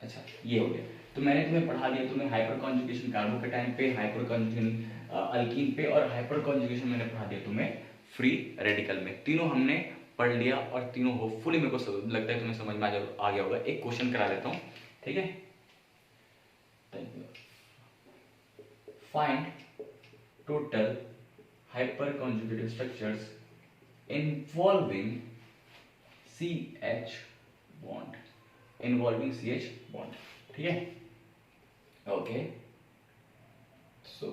S1: अच्छा ये हो गया, तो मैंने तुम्हें पढ़ा दिया, तुम्हें हाइपर कॉन्जुगेशन कार्बोकैटायन पे, हाइपर कॉन्जुगेशन अल्कीन पे, और हाइपर कॉन्जुगेशन मैंने पढ़ा दिया तुम्हें फ्री रेडिकल में। तीनों हमने पढ़ लिया और तीनों होपफुली मेरे को लगता है तुम्हें समझ में आ गया होगा। एक क्वेश्चन करा लेता हूँ, ठीक है। Find total hyper conjugative structures involving CH bond, ठीक है, ओके। सो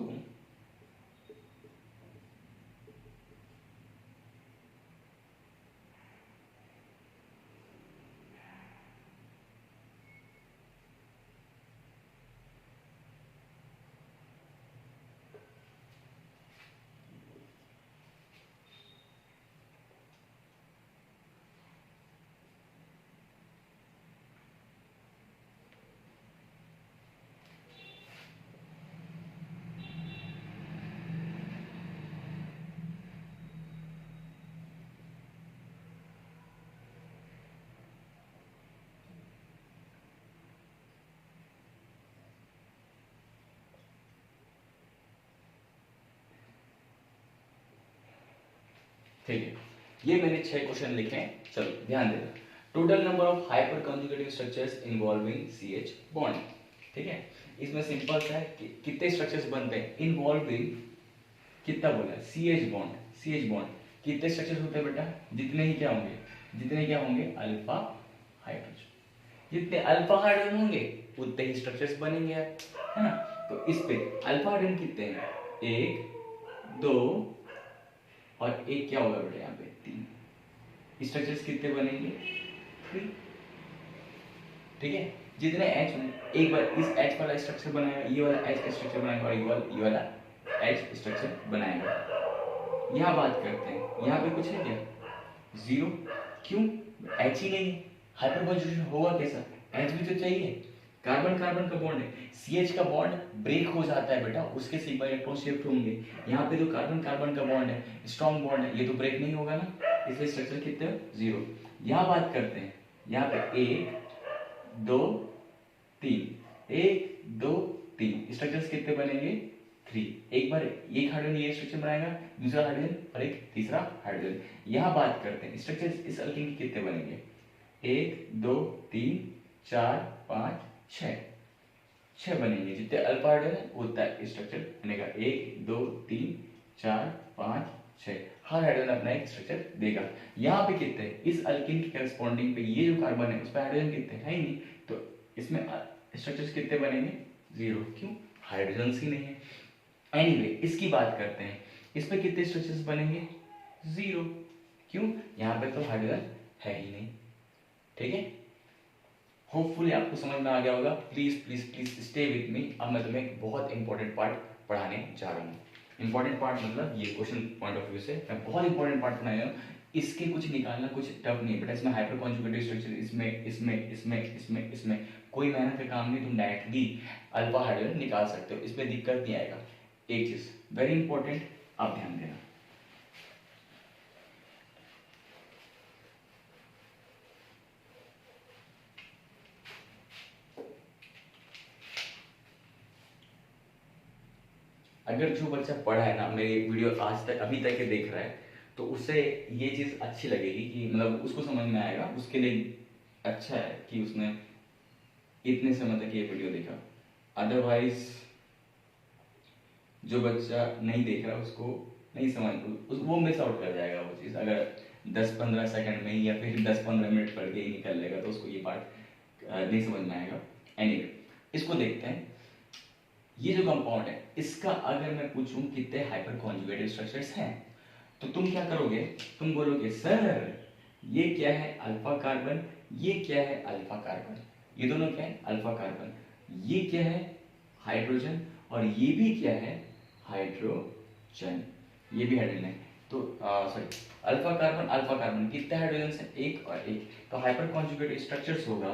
S1: ठीक है, ये मैंने 6 क्वेश्चन लिखे हैं। चलो ध्यान देना, total number of hyper conjugative structures involving CH bond. ठीक है, इसमें सिंपल सा है कि कितने स्ट्रक्चर्स बनते हैं, इन्वॉल्विंग कितना बोला, CH बॉन्ड कितने स्ट्रक्चर्स होते हैं बेटा, जितने ही क्या होंगे अल्फा हाइड्रोजन, जितने अल्फा हाइड्रोजन होंगे उतने ही स्ट्रक्चर्स बनेंगे यार, है ना। तो इस पे अल्फा हाइड्रोजन कितने हैं, 1 2 और एक क्या होगा बेटा यहाँ पे 3, स्ट्रक्चर्स कितने बनेंगे 3। ठीक है, जितने H होंगे, एक बार इस H वाला स्ट्रक्चर बनाएगा, ये वाला H का स्ट्रक्चर बनाएगा, और ये वाला H स्ट्रक्चर बनाएगा। यहाँ बात करते हैं, यहाँ पे कुछ है क्या, 0, क्यों? H ही नहीं है, हाइपर कॉन्जुगेशन होगा कैसा? H भी तो चाहिए। कार्बन कार्बन का बॉन्ड है, CH का बॉन्ड ब्रेक हो जाता है बेटा, उसके सिग्मा इलेक्ट्रॉन शिफ्ट होंगे। यहाँ पे तो कार्बन कार्बन का बॉन्ड है, स्ट्रॉन्ग बॉन्ड है, ये तो ब्रेक नहीं होगा ना, इसलिए स्ट्रक्चर कितने? 0। यहाँ बात करते हैं, यहाँ पे 1 2 3, 1 2 3 स्ट्रक्चर्स कितने बनेंगे? 3। एक बार एक हाइड्रोजन ये स्ट्रक्चर बनाएगा, दूसरा हाइड्रोजन और एक तीसरा हाइड्रोजन। यहाँ बात करते हैं स्ट्रक्चर्स इस अल्कीन के कितने बनेंगे? 1 2 3 4 5 6 बनेंगे। जितने अल्फा हाइड्रोजन है उतना स्ट्रक्चर बनेगा। 1 2 3 4 5 6, हर हाइड्रोजन अपना एक स्ट्रक्चर देगा। यहाँ पे कितने? इस अल्कीन के करस्पॉन्डिंग पे ये जो कार्बन है उस पर हाइड्रोजन कितने है ही नहीं, तो इसमें स्ट्रक्चर्स कितने बनेंगे? 0। क्यों? हाइड्रोजन ही नहीं है। एनीवे, इसकी बात करते हैं, इस पे कितने स्ट्रक्चर्स बनेंगे? 0। क्यों? यहाँ पे तो हाइड्रोजन है ही नहीं। ठीक है, होपफुली आपको समझ में आ गया होगा। Please please please stay with me. अब मैं तुम्हें एक बहुत इंपॉर्टेंट पार्ट पढ़ाने जा रहा हूँ। इंपॉर्टेंट पार्ट मतलब ये क्वेश्चन पॉइंट ऑफ व्यू से मैं बहुत इंपॉर्टेंट पार्ट पढ़ाया हूँ। इसके कुछ निकालना कुछ टफ नहीं है बेटा। इसमें हाइपर कॉन्जुगेटिव स्ट्रक्चर इसमें कोई मेहनत का काम नहीं, तुम डायरेक्टली अल्फा हाइड्रोजन निकाल सकते हो, इसमें दिक्कत नहीं आएगा। एक चीज वेरी इंपॉर्टेंट, आप ध्यान देना। अगर जो बच्चा पढ़ा है ना, मेरी वीडियो आज तक अभी तक के देख रहा है, तो उससे ये चीज़ अच्छी लगेगी कि मतलब उसको समझ में आएगा, उसके लिए अच्छा है कि उसने इतने समय तक ये वीडियो देखा। अदरवाइज जो बच्चा नहीं देख रहा उसको नहीं समझ, वो मिस आउट कर जाएगा वो चीज़। अगर 10-15 सेकंड में या फिर 10-15 मिनट पढ़ के ही निकल लेगा तो उसको ये पार्ट नहीं समझ में आएगा। एनीवे, इसको देखते हैं। ये जो कंपाउंड है इसका अगर मैं पूछूं कितने हाइपर कॉन्जुगेटिव स्ट्रक्चर्स हैं, तो तुम क्या करोगे? तुम बोलोगे सर ये क्या है? Alpha carbon. ये क्या है? Alpha carbon. ये दोनों क्या है? Alpha carbon. ये क्या है? हाइड्रोजन। और ये भी क्या है? हाइड्रोजन। ये भी हाइड्रोजन है। तो सॉरी, अल्फा कार्बन कितने हाइड्रोजन है? एक और एक। तो हाइपर कॉन्जुगेटिव स्ट्रक्चर्स होगा,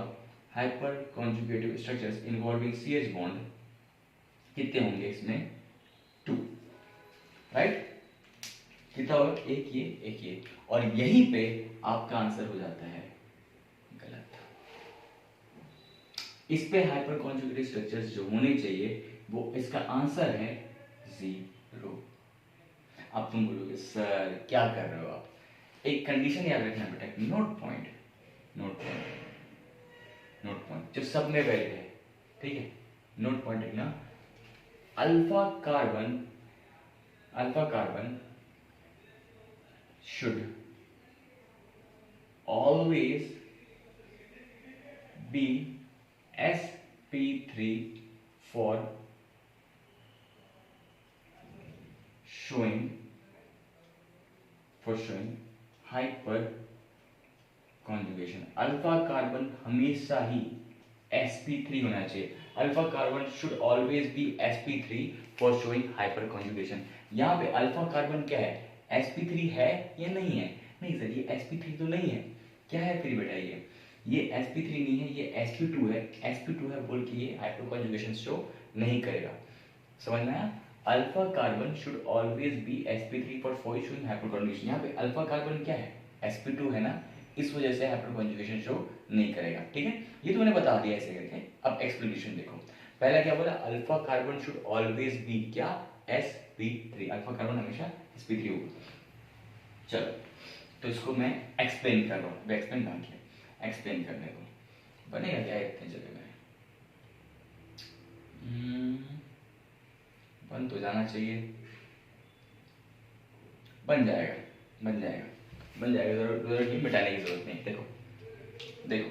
S1: hyper conjugative structures involving CH bond कितने होंगे इसमें? 2। राइट? कितना होगा? एक ये। और यहीं पे आपका आंसर हो जाता है गलत। इस पे हाइपर कॉन्जुगेटिव स्ट्रक्चर्स जो होने चाहिए वो इसका आंसर है 0। अब तुम बोलोगे सर क्या कर रहे हो आप? एक कंडीशन याद रखना बेटा, नोट पॉइंट जो सब में वैलिड है। ठीक है, नोट पॉइंट लिखना। Alpha carbon should always be sp3 for showing hyper conjugation। Alpha carbon हमेशा ही sp3 होना चाहिए। Alpha carbon should always be sp3 for showing hyper conjugation. यहाँ पे अल्फा कार्बन क्या है? sp3 है या नहीं है? नहीं सर, ये sp3 तो नहीं है। क्या है फिर बेटा? ये sp3 नहीं है, ये sp2 है। sp2 है बोल के ये हाइपर कॉन्जुगेशन शो नहीं करेगा। समझ में आया? Alpha carbon should always be sp3 for showing hyper conjugation. यहाँ पे अल्फा कार्बन क्या है? sp2 है ना, इस वजह से हाइपर कॉन्जुगेशन शो नहीं करेगा। ठीक है, ये तो मैंने बता दिया ऐसे करके। अब एक्सप्लेनेशन देखो। पहला क्या बोला? Alpha carbon should always be क्या? sp3। अल्फा कार्बन हमेशा sp3 होगा। चलो, तो इसको मैं एक्सप्लेन कर रहा हूँ। एक्सप्लेन कहाँ किया? एक्सप्लेन करने को बनेगा क्या इतने जगह में? बन तो जाना चाहिए। बन जाएगा। जरूरत नहीं, मिटाने की जरूरत नहीं। देखो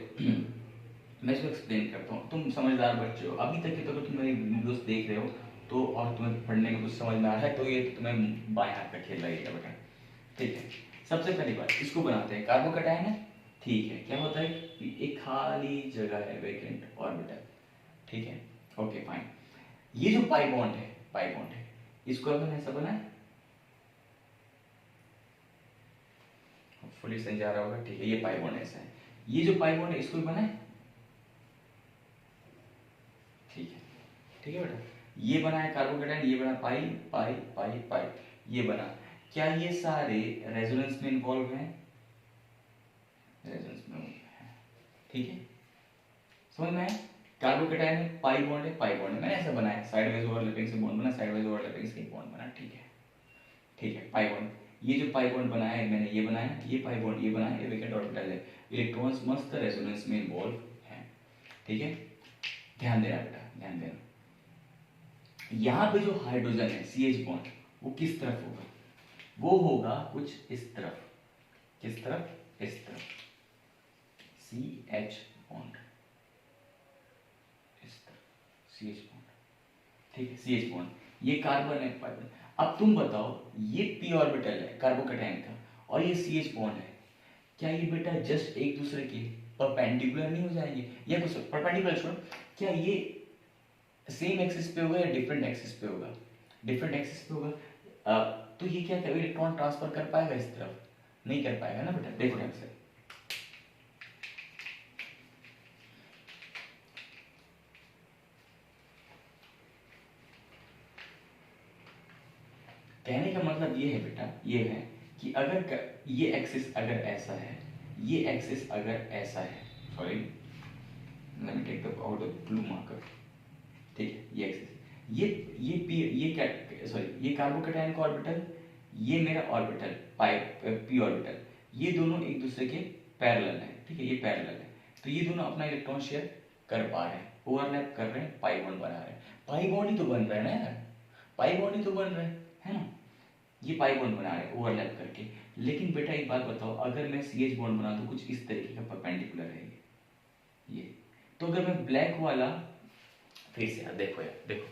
S1: मैं इसको एक्सप्लेन करता हूँ। तुम समझदार बच्चे हो, अभी तक के तो अगर तुम मेरी वीडियोस देख रहे हो तो, और तुम्हें पढ़ने में कुछ समझ में आ रहा है, तो ये तुम्हें बाएं हाथ का खेल लगेगा बेटा। ठीक है, सबसे पहली बात इसको बनाते हैं। कार्बोकैटायन है, ठीक है। क्या होता है कि एक खाली जगह है, वेकेंट ऑर्बिटल। ठीक है, ओके फाइन। ये जो पाई बॉन्ड है, इसको अपन ऐसा बनाए फुली समझ आ रहा होगा, ठीक है। ये पाई बॉन्ड ऐसा है, ये जो पाई बॉन्ड है इसको भी बनाए, ठीक है, ठीक है बेटा। ये बना है कार्बोकेटाइन, ये बना पाई पाई पाई पाई, ये बना। क्या ये सारे रेजोनेंस में इन्वॉल्व हैं? रेजोनेंस में है, ठीक है, समझ में आया? कार्बोकेटाइन में पाई बॉन्ड है, पाई बॉन्ड है, मैंने ऐसा बनाया, साइडवेज ओवरलैपिंग से बॉन्ड बना, साइडवेज ओवरलैपिंग से बॉन्ड बना, ठीक है, ठीक है। पाई बॉन्ड, ये जो पाई बॉन्ड बनाया है मैंने, ये बनाया, ये पाई बॉन्ड ये बनाया, ये वेकेंट ऑर्बिटल है, इलेक्ट्रॉन्स मस्त रेजोनेंस में इन्वॉल्व हैं, ठीक है। ध्यान देना बेटा, ध्यान देना। यहाँ पे जो हाइड्रोजन है CH बॉन्ड, वो किस तरफ होगा? वो होगा कुछ इस तरफ, किस तरफ? इस तरफ, CH बॉन्ड, इस तरफ CH बॉन्ड, ठीक है, CH बॉन्ड, ये कार्बन है, कार्बन। अब तुम बताओ, ये p ऑर्बिटल है कार्बोकेटाइन का और ये CH बॉन्ड है, क्या ये बेटा जस्ट एक दूसरे के परपेंडिकुलर नहीं हो जाएंगे? या कुछ परपेंडिकुलर छोड़ो, क्या ये सेम एक्सिस पे होगा या डिफरेंट एक्सिस पे होगा? डिफरेंट एक्सिस पे होगा। तो ये क्या कभी इलेक्ट्रॉन ट्रांसफर कर पाएगा इस तरफ? नहीं कर पाएगा ना बेटा, देखो ढंग से। कहने का मतलब ये है बेटा, ये है कि अगर ये एक्सिस अगर ऐसा है, ये एक्सिस अगर ऐसा है, sorry let me take the out the blue marker, ठीक है, ये एक्सिस, ये पी, ये क्या, सॉरी, ये कार्बोकेटाइन का ऑर्बिटल, ये मेरा ऑर्बिटल p ऑर्बिटल, ये दोनों एक दूसरे के पैरेलल है, ठीक है, ये पैरेलल है, तो ये दोनों अपना इलेक्ट्रॉन शेयर कर पा रहे हैं, ओवरलैप कर रहे हैं, पाई बॉन्ड बना रहे हैं। पाई बॉन्ड ही तो बन रहा है ना यार, पाई बॉन्ड ही तो बन रहा है ना, ये पाई बॉन्ड बना रहे हैं ओवरलैप करके। लेकिन बेटा एक बात बताओ, अगर मैं CH बॉन्ड बना दूं कुछ इस तरीके का, परपेंडिकुलर है ये, तो अगर मैं ब्लैक वाला, फिर से यार देखो, यार देखो,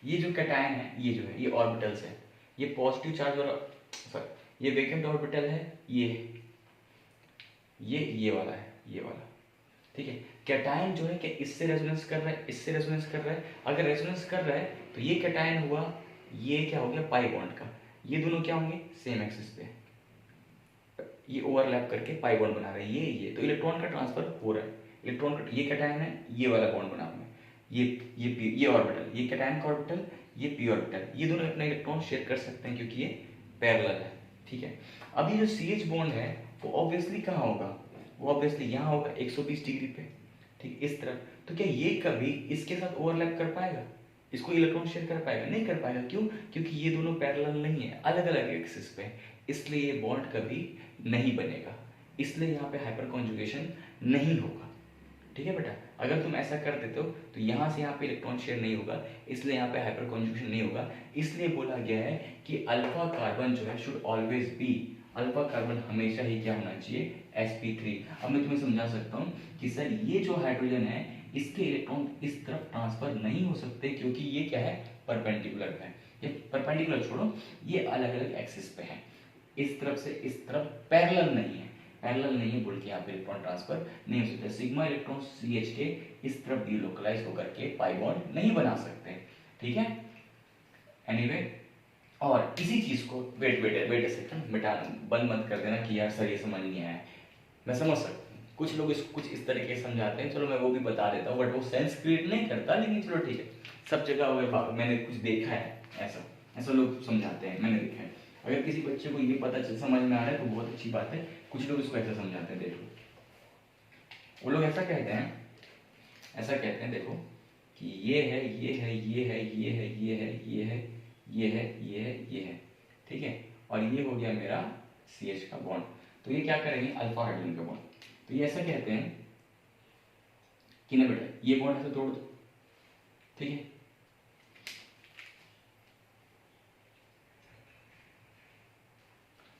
S1: ये जो कैटायन है, ये जो है, ये ऑर्बिटल्स है, ये पॉजिटिव चार्ज वाला, सॉरी ये वेकेंट ऑर्बिटल है, ये वाला है, ये वाला, ठीक है। कैटायन जो है क्या इससे रेजोनेंस कर रहा है, इससे रेजोनेंस कर रहा है? अगर रेजोनेंस कर रहा है तो ये कैटायन हुआ, ये क्या हो गया पाई बॉन्ड का, ये दोनों क्या होंगे सेम एक्सिस पे, ये ओवरलैप करके पाई बॉन्ड बना रहे हैं, ये तो इलेक्ट्रॉन का ट्रांसफर हो रहा है, इलेक्ट्रॉन का, ये कैटायन है, ये वाला बॉन्ड बना हुआ है, ये ऑर्बिटल, ये कैटायन का ऑर्बिटल, ये p ऑर्बिटल, ये दोनों अपना इलेक्ट्रॉन शेयर कर सकते हैं क्योंकि ये पैरेलल है, ठीक है। अब ये जो CH बॉन्ड है वो ऑब्वियसली कहाँ होगा? वो ऑब्वियसली यहाँ होगा 120 डिग्री पे, ठीक, इस तरफ। तो क्या ये कभी इसके साथ ओवरलैप कर पाएगा? इसको इलेक्ट्रॉन शेयर कर पाएगा? नहीं कर पाएगा। क्यों? क्योंकि ये दोनों पैरेलल नहीं है, अलग अलग एक्सिस पे, इसलिए ये बॉन्ड कभी नहीं बनेगा, इसलिए यहाँ पे हाइपर कॉन्जुगेशन नहीं होगा, ठीक है बेटा। अगर तुम ऐसा कर देते हो तो यहाँ से यहाँ पे इलेक्ट्रॉन शेयर नहीं होगा, इसलिए यहाँ पे हाइपर कॉन्जुगेशन नहीं होगा। इसलिए बोला गया है कि अल्फा कार्बन जो है should always be, alpha carbon हमेशा ही क्या होना चाहिए sp3। अब मैं तुम्हें समझा सकता हूँ कि सर ये जो हाइड्रोजन है इसके इलेक्ट्रॉन इस तरफ ट्रांसफर नहीं हो सकते क्योंकि ये क्या है परपेंडिकुलर है, ये परपेंडिकुलर छोड़ो, ये अलग अलग एक्सिस पे है, इस तरफ से इस तरफ पैरेलल नहीं है, पैरेलल नहीं है बोल के यहाँ पे इलेक्ट्रॉन ट्रांसफर नहीं हो सकता। सिग्मा इलेक्ट्रॉन CH के इस तरफ डिलोकलाइज होकर के पाई बॉन्ड नहीं बना सकते, ठीक है। एनीवे और इसी चीज को वेट सेकंड मिटा बंद मत कर देना कि यार सर ये समझ नहीं आया, मैं समझ सकता हूँ कुछ लोग इसको कुछ इस तरीके से समझाते हैं, चलो मैं वो भी बता देता हूँ, बट वो सेंस क्रिएट नहीं करता, लेकिन चलो ठीक है, सब जगह मैंने कुछ देखा है, ऐसा लोग समझाते हैं, मैंने देखा है। अगर किसी बच्चे को ये पता चल समझ में आ रहा है तो बहुत अच्छी बात है। कुछ लोग इसको ऐसा समझाते हैं, देखो वो लोग ऐसा कहते हैं देखो कि ये है ये है ये है ये है ये है ये है ये है ये है ये है, ठीक है, और ये हो गया मेरा CH का बॉन्ड, तो ये क्या करेंगे अल्फा हाइड्रोजन का बॉन्ड। तो ये ऐसा कहते हैं कि ना बेटा ये बॉन्ड ऐसे तोड़ दो, ठीक है,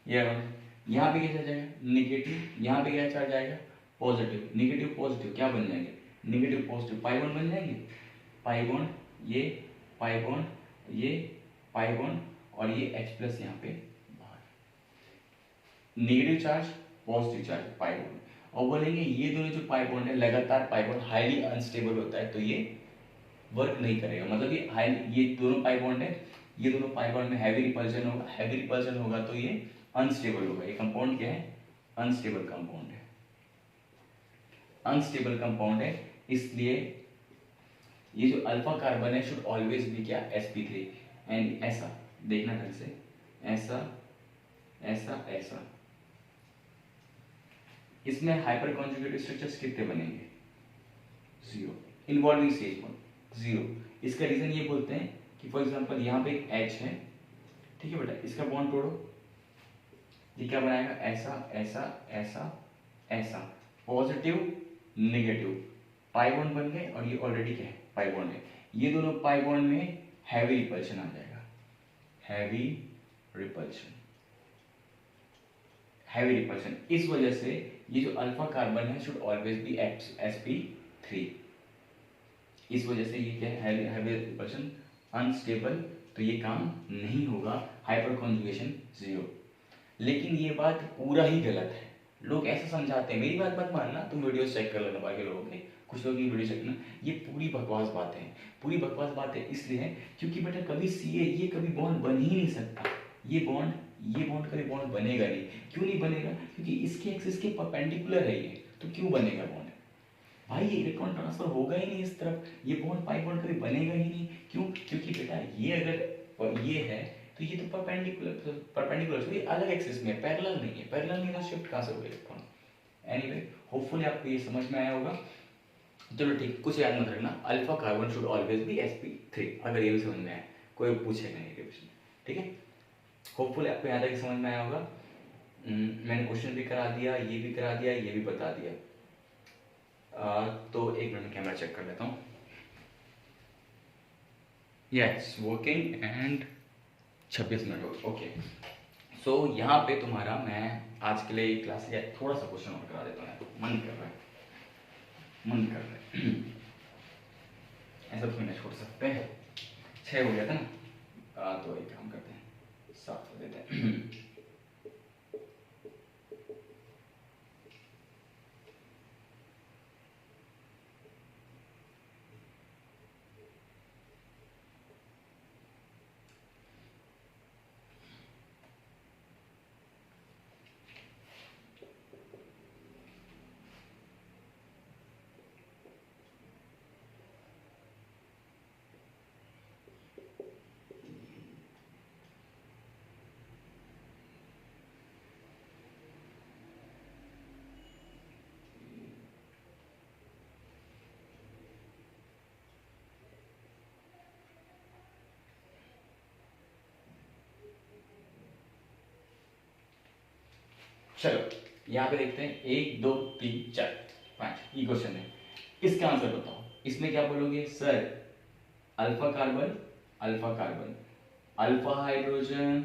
S1: यहाँ पे क्या चार्ज आएगा निगेटिव, यहाँ पे क्या चार्ज आएगा पॉजिटिव, निगेटिव पॉजिटिव क्या बन जाएंगे निगेटिव पॉजिटिव, पाई बॉन्ड बन जाएंगे, पाई बॉन्ड ये पाई बॉन्ड ये पाई बॉन्ड और ये H+ यहाँ पे बाहर, negative charge positive charge pi bond. और बोलेंगे ये दोनों जो पाई बॉन्ड है लगातार पाई बॉन्ड हाईली अनस्टेबल होता है तो ये वर्क नहीं करेगा, मतलब ये दोनों पाई बॉन्ड है, ये दोनों पाई बॉन्ड में हैवी रिपल्जन होगा, हैवी रिपल्जन होगा तो ये अनस्टेबल होगा। ये कंपाउंड क्या है? अनस्टेबल कंपाउंड है, अनस्टेबल कंपाउंड है, इसलिए ये जो अल्फा कार्बन है शुड ऑलवेज बी क्या? sp3। एंड ऐसा देखना ढंग से, ऐसा ऐसा ऐसा, इसमें हाइपर कॉन्जुगेटेड स्ट्रक्चर्स कितने बनेंगे? 0। Involving stage bond 0। इसका रीजन ये बोलते हैं कि फॉर एग्जांपल यहाँ पे एक H है, ठीक है बेटा, इसका बॉन्ड तोड़ो, ये क्या बनाएगा? ऐसा ऐसा ऐसा ऐसा, पॉजिटिव नेगेटिव पाई बॉन्ड बन गए, और ये ऑलरेडी क्या है? पाई बॉन्ड है। ये दोनों पाई बॉन्ड में हैवी रिपल्शन आ जाएगा, हैवी रिपल्शन, हैवी रिपल्शन। इस वजह से ये जो अल्फा कार्बन है शुड ऑलवेज बी sp3। इस वजह से ये क्या है? हैवी रिपल्शन, अनस्टेबल, तो ये काम नहीं होगा, हाइपर कॉन्जुगेशन 0। लेकिन ये बात पूरा ही गलत है, लोग ऐसा समझाते हैं, मेरी बात मत मानना, तुम वीडियो चेक कर लेना बाकी लोगों के, कुछ लोगों की वीडियो चेक करना, ये पूरी बकवास बातें हैं। पूरी बकवास बातें इसलिए है क्योंकि बेटा कभी सीए ये कभी बॉन्ड बन ही नहीं सकता, ये बॉन्ड कभी बॉन्ड बनेगा नहीं। क्यों नहीं बनेगा? क्योंकि इसके एक्सिस के परपेंडिकुलर है ये, तो क्यों बनेगा बॉन्ड? भाई ये इलेक्ट्रॉन ट्रांसफर होगा ही नहीं इस तरफ, ये बॉन्ड पाई बॉन्ड कभी बनेगा ही नहीं। क्यों? क्योंकि बेटा ये अगर ये है तो ये तो परपेंडिकुलर, ये अलग एक्सिस में, पैरेलल नहीं है, पैरेलल नहीं तो शिफ्ट कहाँ से होगा इलेक्ट्रॉन? एनीवे, होपफुली आपको ये समझ में आया होगा। चलो ठीक, कुछ याद मत रखना, alpha carbon should always be sp3, अगर ये भी समझ में आया, कोई पूछेगा नहीं रिविजन, ठीक है। होपफुली आपको यहाँ तक समझ में आया होगा। मैंने क्वेश्चन भी करा दिया, ये भी करा दिया, ये भी बता दिया। तो एक मिनट में कैमरा चेक कर लेता हूँ। यस, वर्किंग एंड 26 मिनट हो गए, ओके। सो यहाँ पे तुम्हारा मैं आज के लिए क्लास या थोड़ा सा क्वेश्चन और करा देता हूँ, मन कर रहा है, मन कर रहा है। ऐसा तो नहीं छोड़ सकते हैं, 6 हो गया था ना, तो एक काम करते हैं, 7 कर देते हैं। चलो यहाँ पे देखते हैं, 1 2 3 4 5 ये क्वेश्चन है, इसका आंसर बताओ। इसमें क्या बोलोगे? Sir alpha carbon, alpha carbon, alpha hydrogen,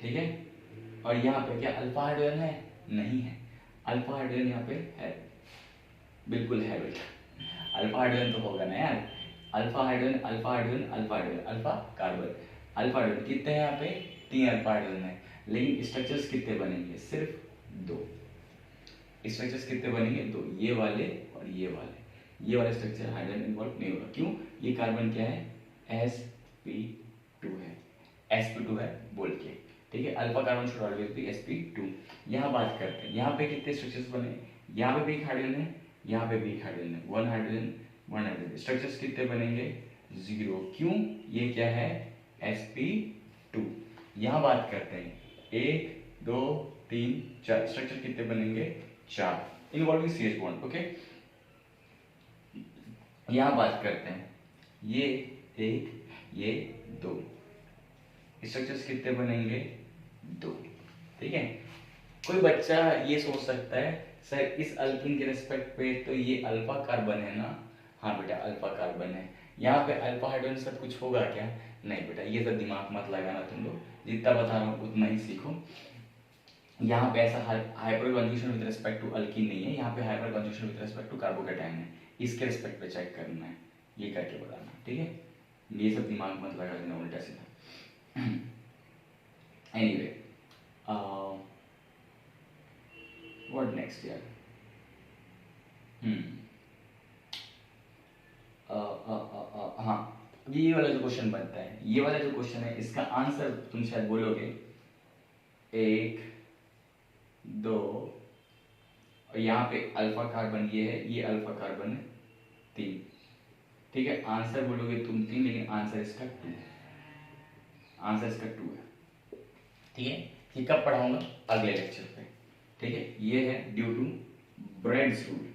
S1: ठीक है, और यहाँ पे क्या अल्फा हाइड्रोजन है? नहीं है। अल्फा हाइड्रोजन यहाँ पे है, बिल्कुल है बेटा, अल्फा हाइड्रोजन तो होगा ना यार। Alpha hydrogen, alpha hydrogen, alpha hydrogen, alpha carbon, alpha hydrogen कितने हैं यहाँ पे? 3 अल्फा हाइड्रोजन है, लेकिन स्ट्रक्चर्स कितने बनेंगे? सिर्फ 2। स्ट्रक्चर्स कितने बनेंगे? 2, ये वाले और ये वाले। ये वाले स्ट्रक्चर हाइड्रोजन इन्वॉल्व नहीं होगा, क्यों? ये कार्बन क्या है? sp2 है, sp2 है बोल के, ठीक है। Alpha carbon should always be sp2। यहाँ बात करते हैं, यहाँ पे कितने स्ट्रक्चर्स बने? यहाँ पे भी एक हाइड्रोजन है, यहाँ पे भी एक हाइड्रोजन है, 1 हाइड्रोजन 1 हाइड्रोजन। स्ट्रक्चर्स कितने बनेंगे? 0। क्यों? ये क्या है? sp2। यहाँ बात करते हैं, 1 2 3 4 स्ट्रक्चर कितने बनेंगे? 4 इन्वॉल्विंग CH बॉन्ड, ओके। यहाँ बात करते हैं, ये 1 ये 2 स्ट्रक्चर्स कितने बनेंगे? 2, ठीक है। कोई बच्चा ये सोच सकता है सर इस अल्कीन के रिस्पेक्ट पे तो ये अल्फा कार्बन है ना? हाँ बेटा अल्फा कार्बन है। यहाँ पे अल्फा हाइड्रोजन सब कुछ होगा क्या? नहीं बेटा, ये सब दिमाग मत लगाना तुम लोग, जितना बता रहा हूँ उतना ही सीखो। यहाँ पे ऐसा hyperconjugation with respect to alkene नहीं है, यहाँ पे hyperconjugation with respect to carbocation है, इसके रिस्पेक्ट पे चेक करना है, ये करके बताना, ठीक है। ये सब दिमाग मत लगा देना उल्टा सीधा। एनीवे, व्हाट नेक्स्ट यार? हाँ, ये वाला जो क्वेश्चन बनता है, ये वाला जो क्वेश्चन है, इसका आंसर तुम शायद बोलोगे 1 2, और यहाँ पे अल्फा कार्बन ये है, ये अल्फा कार्बन है 3, ठीक है। आंसर बोलोगे तुम 3, लेकिन आंसर इसका 2, आंसर इसका 2 है, ठीक है। ये कब पढ़ाऊंगा? अगले लेक्चर पे, ठीक है। ये है due to Bredt's rule,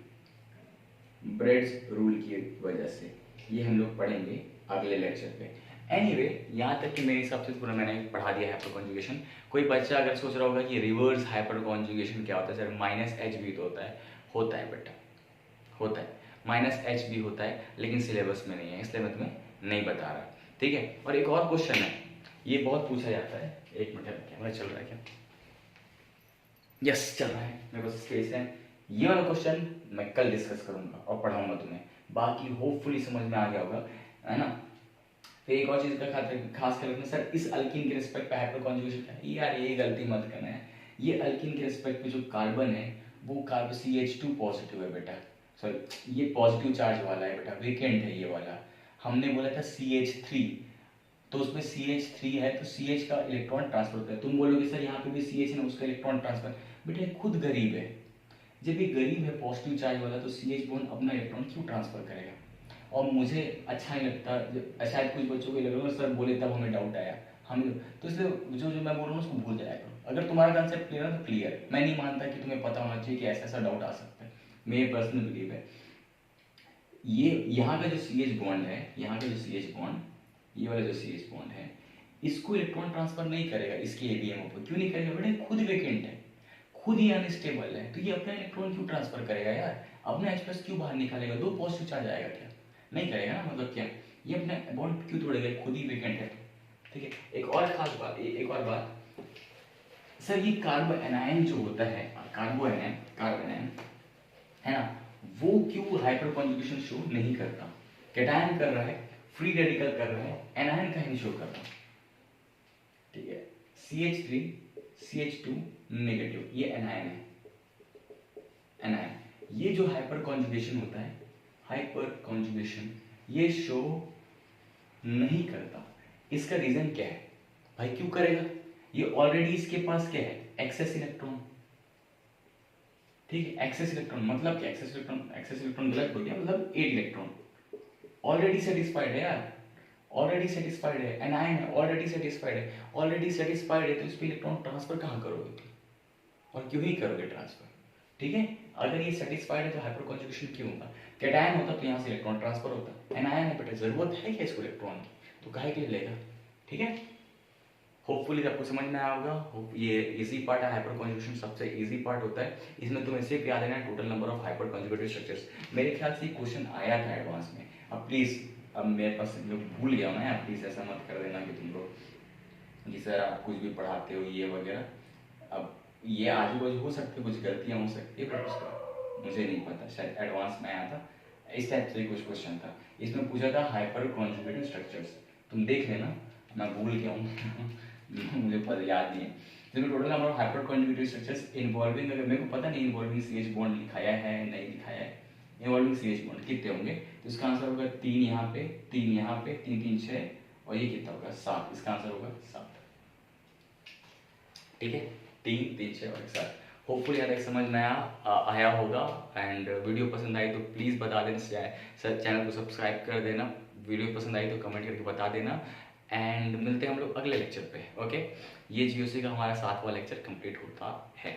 S1: Bredt's rule की वजह से, ये हम लोग पढ़ेंगे अगले लेक्चर पे। एनीवे, यहाँ तक कि मेरे हिसाब से पूरा मैंने पढ़ा दिया है हाइपर कॉन्जुगेशन। कोई बच्चा अगर सोच रहा होगा कि रिवर्स हाइपर कॉन्जुगेशन क्या होता है सर, माइनस एच भी तो होता है बेटा, होता है, माइनस एच भी होता है, लेकिन सिलेबस में नहीं है, इसलिए मैं तुम्हें नहीं बता रहा, ठीक है। और एक और क्वेश्चन है, ये बहुत पूछा जाता है, एक मिनट, कैमरा चल रहा है क्या? यस चल रहा है, मेरे पास स्पेस है। ये वाला क्वेश्चन मैं कल डिस्कस करूंगा और पढ़ाऊंगा तुम्हें, बाकी होपफुली समझ में आ गया होगा, है ना। फिर एक और चीज का खास कर रखना सर, इस अल्कीन के रिस्पेक्ट पे हाइपर कॉन्जुगेशन क्या है? यार ये गलती मत करना है, ये अल्कीन के रिस्पेक्ट पे जो कार्बन है वो कार्बन CH2 पॉजिटिव है बेटा, सॉरी ये पॉजिटिव चार्ज वाला है बेटा, वेकेंट है ये वाला। हमने बोला था CH3, तो उसमें CH3 है, तो CH का इलेक्ट्रॉन ट्रांसफर होता है। तुम बोलोगे सर यहाँ पे भी CH है ना, उसका इलेक्ट्रॉन ट्रांसफर, बेटा खुद गरीब है, जब ये गरीब है पॉजिटिव चार्ज वाला, तो CH बॉन्ड अपना इलेक्ट्रॉन क्यों ट्रांसफर करेगा? और मुझे अच्छा नहीं लगता, शायद कुछ बच्चों को लग रहा है सर बोले तब हमें डाउट आया, हम तो इसलिए जो जो मैं बोल रहा हूँ उसको भूल जाया करो। अगर तुम्हारा कंसेप्ट क्लियर है तो क्लियर, मैं नहीं मानता कि तुम्हें पता होना चाहिए कि ऐसा ऐसा डाउट आ सकता है, मेरे पर्सनल बिलीव है। ये यहाँ का जो CH बॉन्ड है, यहाँ का जो CH बॉन्ड, ये वाला जो CH बॉन्ड है, इसको इलेक्ट्रॉन ट्रांसफर नहीं करेगा इसके ABM पर। क्यों नहीं करेगा बेटा? खुद वेकेंट है, खुद ही अनस्टेबल है, तो ये अपना इलेक्ट्रॉन क्यों ट्रांसफर करेगा यार? अपना H+ क्यों बाहर निकालेगा? 2 पॉजिटिव चार्ज आएगा क्या? नहीं करेगा ना, मतलब क्या, ये अपना बॉन्ड क्यों तोड़ेगा? खुद ही वेकेंट है, ठीक है। एक और खास बात, एक और बात सर, ये कार्बो एनायन जो होता है, कार्बो एनायन है ना, वो क्यों हाइपर कॉन्जुगेशन शो नहीं करता? कैटायन कर रहा है, फ्री रेडिकल कर रहा है, एनायन का ही नहीं शो कर रहा, ठीक है। CH3 CH2 नेगेटिव, ये एनायन है, एनायन। ये जो हाइपर कॉन्जुगेशन होता है, हाइपर कॉन्जुगेशन, ये शो नहीं करता। इसका रीजन क्या है भाई? क्यों करेगा? ये ऑलरेडी इसके पास क्या है? एक्सेस इलेक्ट्रॉन, ठीक है। एक्सेस इलेक्ट्रॉन मतलब क्या? एक्सेस इलेक्ट्रॉन गलत हो गया, मतलब 8 इलेक्ट्रॉन ऑलरेडी सेटिस्फाइड है यार, ऑलरेडी सेटिस्फाइड है, एनायन है, ऑलरेडी सेटिस्फाइड है, ऑलरेडी सेटिस्फाइड है, तो इस पे इलेक्ट्रॉन ट्रांसफर कहाँ करोगे और क्यों ही करोगे ट्रांसफर, ठीक है। अगर ये सेटिस्फाइड है तो हाइपर कॉन्जुगेशन क्यों होगा? कैटायन होता तो यहाँ से इलेक्ट्रॉन ट्रांसफर होता, एनायन है बेटा, जरूरत है क्या इसको इलेक्ट्रॉन की, तो काहे के लिए लेगा, ठीक है। होपफुली आपको समझ में आया होगा। ये इजी पार्ट है, हाइपर कॉन्जुगेशन सबसे इजी पार्ट होता है। इसमें तुम्हें सिर्फ याद है total number of hyper conjugative structures. मेरे ख्याल से क्वेश्चन आया था एडवांस में, अब प्लीज, अब मेरे पास भूल गया मैं, प्लीज ऐसा मत कर देना कि तुम लोग कि सर आप कुछ भी पढ़ाते हो ये वगैरह। अब ये आजू बाजू हो सकते, कुछ गलतियां हो सकती है, पर उसका मुझे नहीं पता, शायद एडवांस में आया था, इस टाइप से कुछ क्वेश्चन था। इसमें पूछा था हाइपर कॉन्जुगेटिव स्ट्रक्चर्स, तुम देख लेना, मैं भूल गया हूँ मुझे पता याद नहीं है। इसमें total number of hyper conjugative structures involving, अगर मेरे को पता नहीं इन्वॉल्विंग CH बॉन्ड लिखाया है नहीं लिखाया है, इन्वॉल्विंग CH बॉन्ड कितने होंगे, तो इसका आंसर होगा 3 यहाँ पे, 3 यहाँ पे, 3 3 6, और ये कितना होगा 7, इसका आंसर होगा 7, ठीक है। 3 3 6 और 7। होपफुली यहाँ तक समझ में आया होगा। एंड वीडियो पसंद आई तो प्लीज़ बता देना, सर चैनल को सब्सक्राइब कर देना, वीडियो पसंद आई तो कमेंट करके बता देना। एंड मिलते हैं हम लोग अगले लेक्चर पे, ओके। ये GOC का हमारा 7वां लेक्चर कंप्लीट होता है।